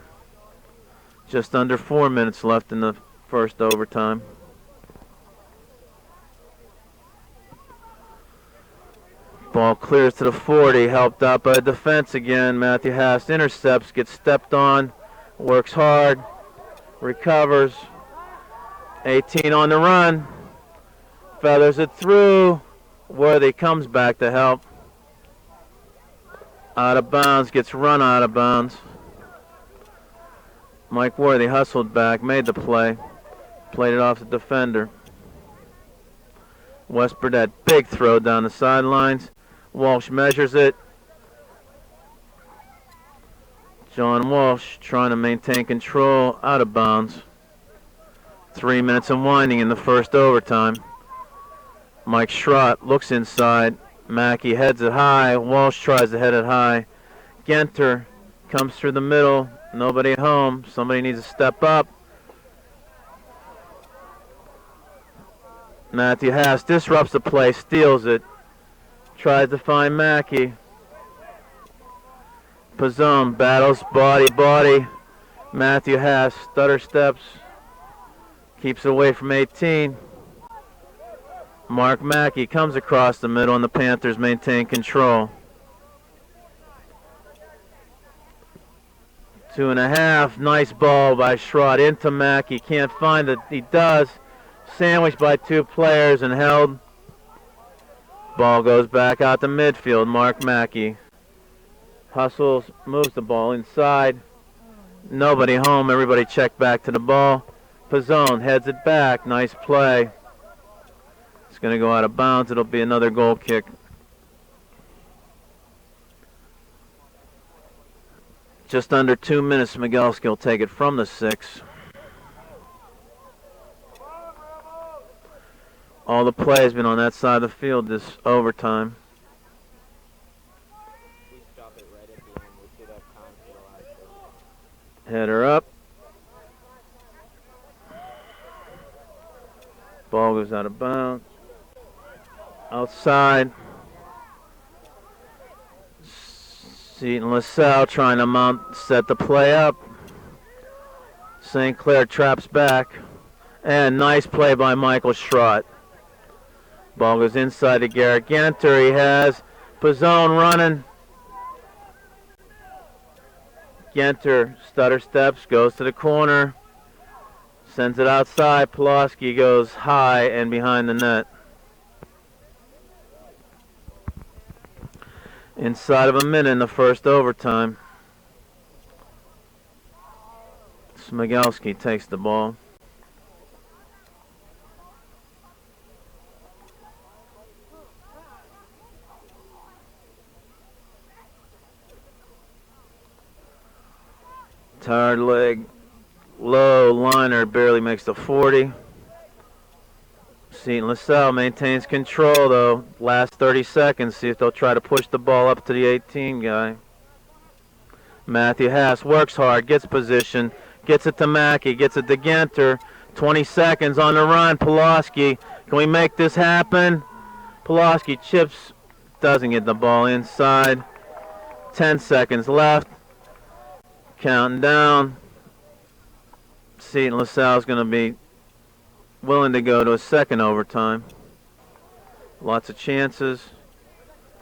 Just under 4 minutes left in the first overtime. Ball clears to the 40, helped out by defense again. Matthew Hast intercepts, gets stepped on, works hard, recovers. 18 on the run. Feathers it through. Worthy comes back to help. Out of bounds, gets run out of bounds. Mike Worthy hustled back, made the play. Played it off the defender. Wes Burdett, big throw down the sidelines. Walsh measures it. John Walsh trying to maintain control, out of bounds. 3 minutes and winding in the first overtime. Mike Schrott looks inside. Mackey heads it high. Walsh tries to head it high. Genter comes through the middle. Nobody home. Somebody needs to step up. Matthew Hast disrupts the play, steals it. Tries to find Mackey. Pizzone battles body. Matthew Hast stutter steps. Keeps it away from 18. Mark Mackey comes across the middle and the Panthers maintain control. 2.5. Nice ball by Schrott into Mackey. Can't find it. He does. Sandwiched by two players and held. Ball goes back out to midfield. Mark Mackey hustles, moves the ball inside. Nobody home. Everybody checked back to the ball. Pizzone heads it back. Nice play. It's going to go out of bounds. It'll be another goal kick. Just under 2 minutes. Smigelski will take it from the 6. All the play has been on that side of the field this overtime. Header up. Ball goes out of bounds. Outside. Seton LaSalle trying to set the play up. St. Clair traps back. And nice play by Michael Schrott. Ball goes inside to Garrett Genter. He has Pizzone running. Genter stutter steps, goes to the corner. Sends it outside. Pulaski goes high and behind the net. Inside of a minute in the first overtime. Smigelski takes the ball. Tired leg. Low liner barely makes the 40. Seton LaSalle maintains control though. Last 30 seconds. See if they'll try to push the ball up to the 18 guy. Matthew Hast works hard, gets position, gets it to Mackey, gets it to Genter. 20 seconds on the run. Pulaski. Can we make this happen? Pulaski chips. Doesn't get the ball inside. 10 seconds left. Counting down. Seton LaSalle's going to be willing to go to a second overtime. Lots of chances.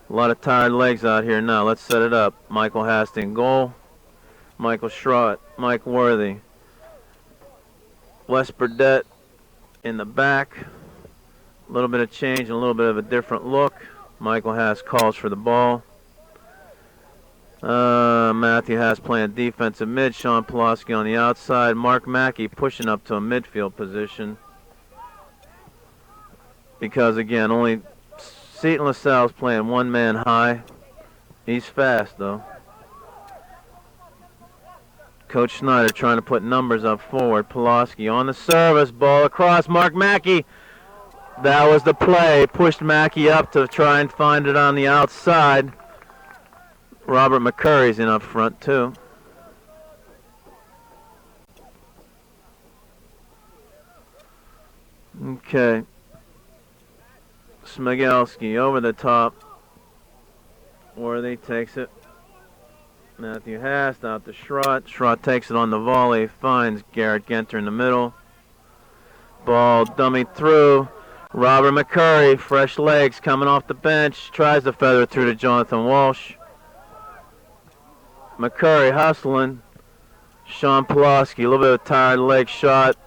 A lot of tired legs out here now. Let's set it up. Michael Hastings goal. Michael Schrott. Mike Worthy. Wes Burdett. in the back. A little bit of change and a little bit of a different look. Michael Haas calls for the ball. Matthew Haas playing defensive mid. Sean Pulaski on the outside. Mark Mackey pushing up to a midfield position. Because, again, only Seton LaSalle's playing one man high. He's fast, though. Coach Schneider trying to put numbers up forward. Pulaski on the service. Ball across. Mark Mackey. That was the play. Pushed Mackey up to try and find it on the outside. Robert McCurry's in up front, too. Okay. Smigelski over the top. Worthy takes it. Matthew Haas out to Schrott. Schrott takes it on the volley. Finds Garrett Genter in the middle. Ball dummied through. Robert McCurry, fresh legs coming off the bench. Tries to feather through to Jonathan Walsh. McCurry hustling. Sean Pulaski, a little bit of a tired leg shot.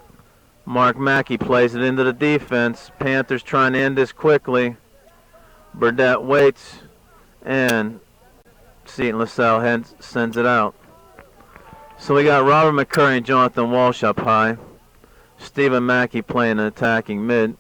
Mark Mackey plays it into the defense. Panthers trying to end this quickly. Burdett waits, and Seton LaSalle sends it out. So we got Robert McCurry and Jonathan Walsh up high. Stephen Mackey playing an attacking mid.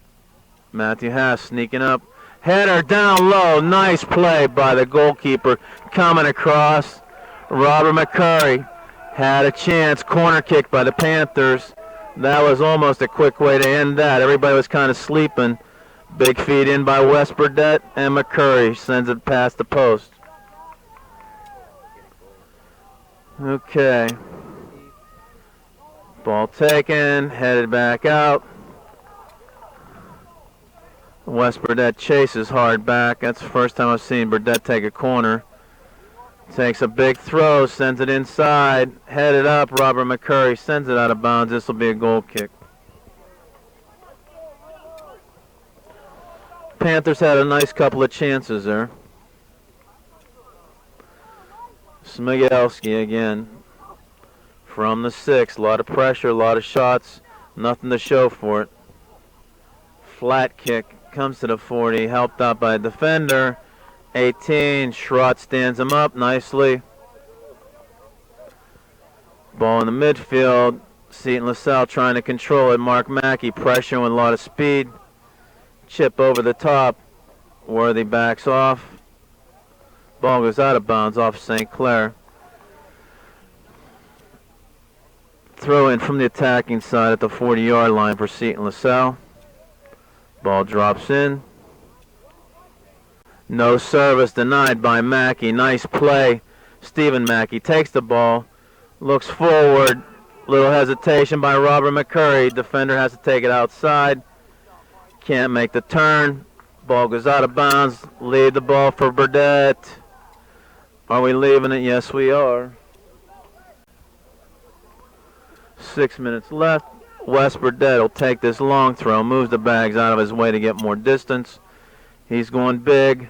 Matthew Haas sneaking up. Header down low. Nice play by the goalkeeper coming across. Robert McCurry had a chance. Corner kick by the Panthers. That was almost a quick way to end that. Everybody was kind of sleeping. Big feed in by Wes Burdett, and McCurry sends it past the post. Okay. Ball taken, headed back out. Wes Burdett chases hard back. That's the first time I've seen Burdett take a corner. Takes a big throw, sends it inside, headed up. Robert McCurry sends it out of bounds. This will be a goal kick. Panthers had a nice couple of chances there. Smigelski again from the 6. A lot of pressure, a lot of shots, nothing to show for it. Flat kick comes to the 40, helped out by a defender. 18, Schrott stands him up nicely. Ball in the midfield. Seton LaSalle trying to control it. Mark Mackey pressuring with a lot of speed. Chip over the top. Worthy backs off. Ball goes out of bounds off St. Clair. Throw in from the attacking side at the 40-yard line for Seton LaSalle. Ball drops in. No service denied by Mackey. Nice play. Stephen Mackey takes the ball. Looks forward. Little hesitation by Robert McCurry. Defender has to take it outside. Can't make the turn. Ball goes out of bounds. Lead the ball for Burdett. Are we leaving it? Yes, we are. 6 minutes left. Wes Burdett will take this long throw. Moves the bags out of his way to get more distance. He's going big.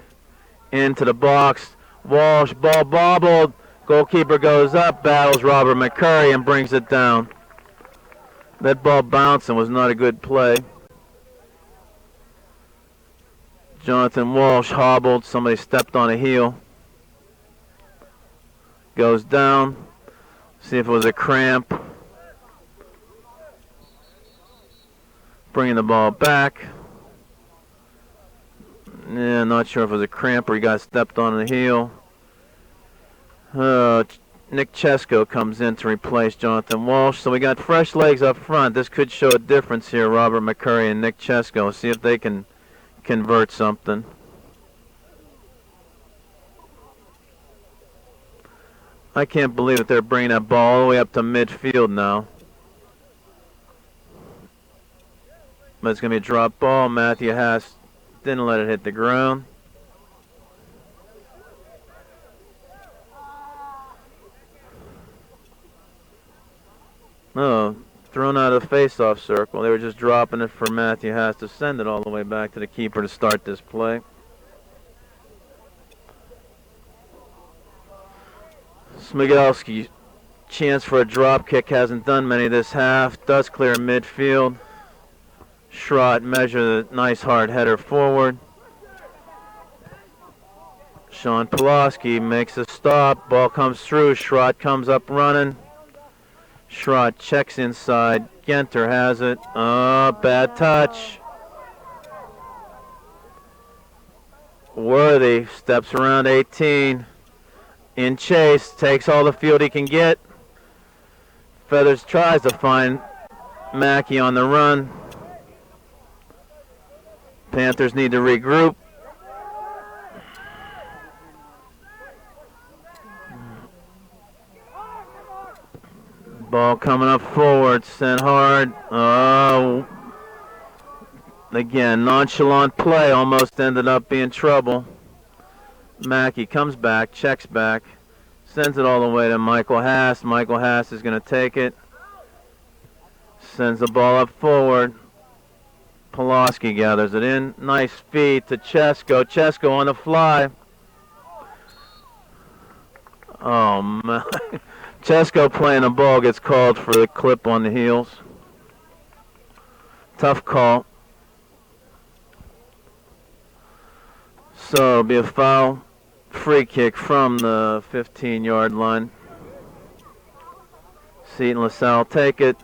Into the box. Walsh, ball bobbled. Goalkeeper goes up, battles Robert McCurry, and brings it down. That ball bouncing was not a good play. Jonathan Walsh hobbled. Somebody stepped on a heel. Goes down. See if it was a cramp. Bringing the ball back. Yeah, not sure if it was a cramp or he got stepped on the heel. Nick Chesko comes in to replace Jonathan Walsh. So we got fresh legs up front. This could show a difference here, Robert McCurry and Nick Chesko. See if they can convert something. I can't believe that they're bringing that ball all the way up to midfield now. But it's going to be a drop ball. Matthew Haas didn't let it hit the ground. Oh, thrown out of the face-off circle. They were just dropping it for Matthew Haas to send it all the way back to the keeper to start this play. Smigelski, chance for a drop kick, hasn't done many this half. Does clear midfield. Schrott measure the nice hard header forward. Sean Pulaski makes a stop. Ball comes through. Schrott comes up running. Schrott checks inside. Genter has it. Oh, bad touch. Worthy steps around 18. In chase, takes all the field he can get. Feathers tries to find Mackey on the run. Panthers need to regroup. Ball coming up forward, sent hard. Oh, again, nonchalant play, almost ended up being trouble. Mackey comes back, checks back, sends it all the way to Michael Haas. Michael Haas is going to take it. Sends the ball up forward. Pulaski gathers it in. Nice feed to Chesko. Chesko on the fly. Oh, my. Chesko playing the ball gets called for the clip on the heels. Tough call. So it'll be a foul. Free kick from the 15-yard line. Seton LaSalle take it.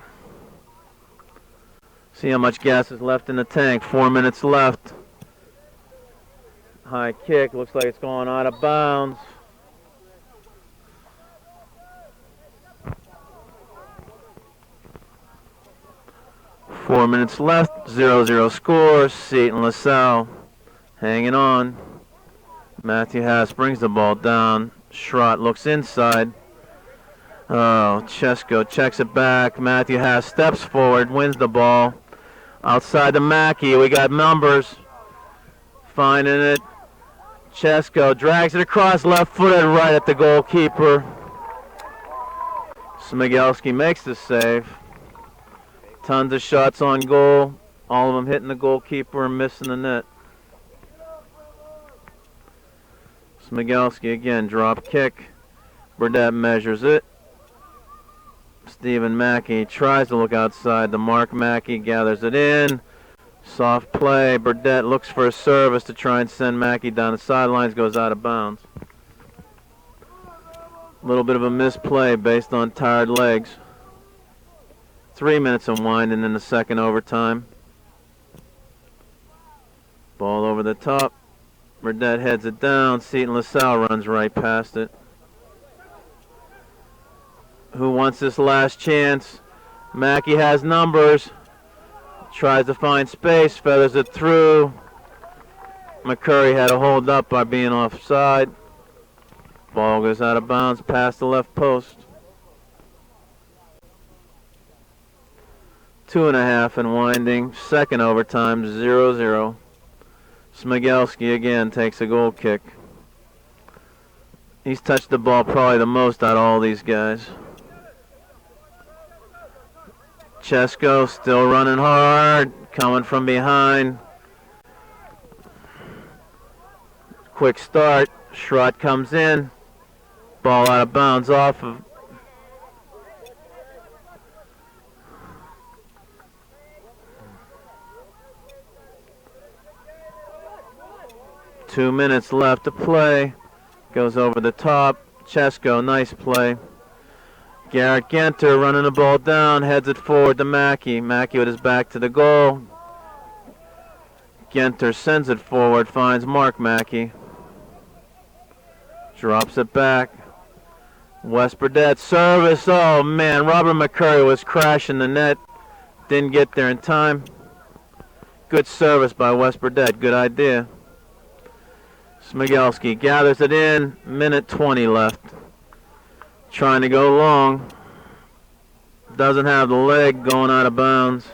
See how much gas is left in the tank. 4 minutes left. High kick. Looks like it's going out of bounds. Four minutes left. 0-0 score. Seton LaSalle hanging on. Matthew Haas brings the ball down. Schrott looks inside. Oh, Chesko checks it back. Matthew Haas steps forward, wins the ball. Outside to Mackey. We got numbers. Finding it. Chesko drags it across, left-footed right at the goalkeeper. Smigelski makes the save. Tons of shots on goal. All of them hitting the goalkeeper and missing the net. Smigelski again, drop kick. Burdett measures it. Stephen Mackey tries to look outside. The mark Mackey gathers it in. Soft play. Burdett looks for a service to try and send Mackey down the sidelines. Goes out of bounds. A little bit of a misplay based on tired legs. 3 minutes unwinding in the second overtime. Ball over the top. Burdett heads it down. Seton LaSalle runs right past it. Who wants this last chance? Mackey has numbers. Tries to find space. Feathers it through. McCurry had a hold up by being offside. Ball goes out of bounds past the left post. 2.5 and winding. Second overtime, 0-0. Smigelski again takes a goal kick. He's touched the ball probably the most out of all these guys. Chesko still running hard, coming from behind. Quick start. Schrott comes in. Ball out of bounds off of. Two minutes left to play. Goes over the top. Chesko, nice play. Garrett Genter running the ball down, heads it forward to Mackey. Mackey with his back to the goal. Genter sends it forward, finds Mark Mackey. Drops it back. West Burdett service. Oh man, Robert McCurry was crashing the net. Didn't get there in time. Good service by West Burdett, good idea. Smigelski gathers it in, minute 20 left. Trying to go long. Doesn't have the leg, going out of bounds.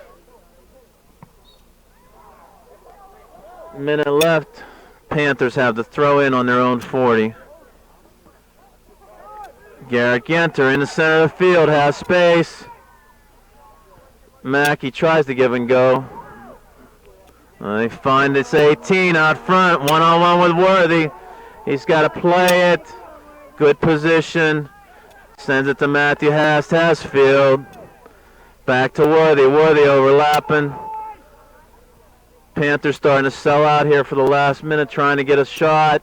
Minute left. Panthers have the throw in on their own 40. Garrett Genter in the center of the field, has space. Mackey tries to give and go. They find it's 18 out front, one-on-one with Worthy. He's got to play it. Good position. Sends it to Matthew Haas, Hasfield. Back to Worthy. Worthy overlapping. Panthers starting to sell out here for the last minute, trying to get a shot.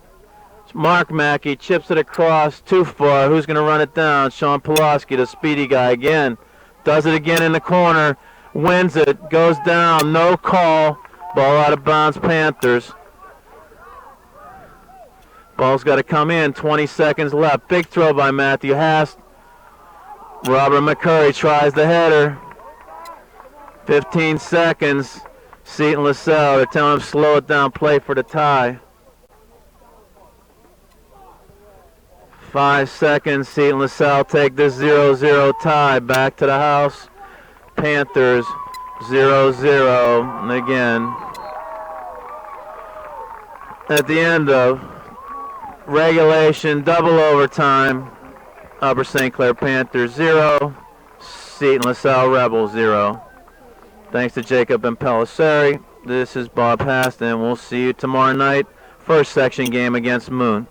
Mark Mackey chips it across too far. Who's going to run it down? Sean Pulaski, the speedy guy again. Does it again in the corner. Wins it. Goes down. No call. Ball out of bounds, Panthers. Ball's got to come in. 20 seconds left. Big throw by Matthew Hast. Robert McCurry tries the header. 15 seconds. Seton LaSalle. They're telling him slow it down. Play for the tie. 5 seconds. Seton LaSalle take this 0-0 tie back to the house. Panthers 0-0. And again, at the end of regulation, double overtime, Upper St. Clair Panthers 0, Seton LaSalle Rebels 0. Thanks to Jacob and Pelisseri. This is Bob Hast, and we'll see you tomorrow night. First section game against Moon.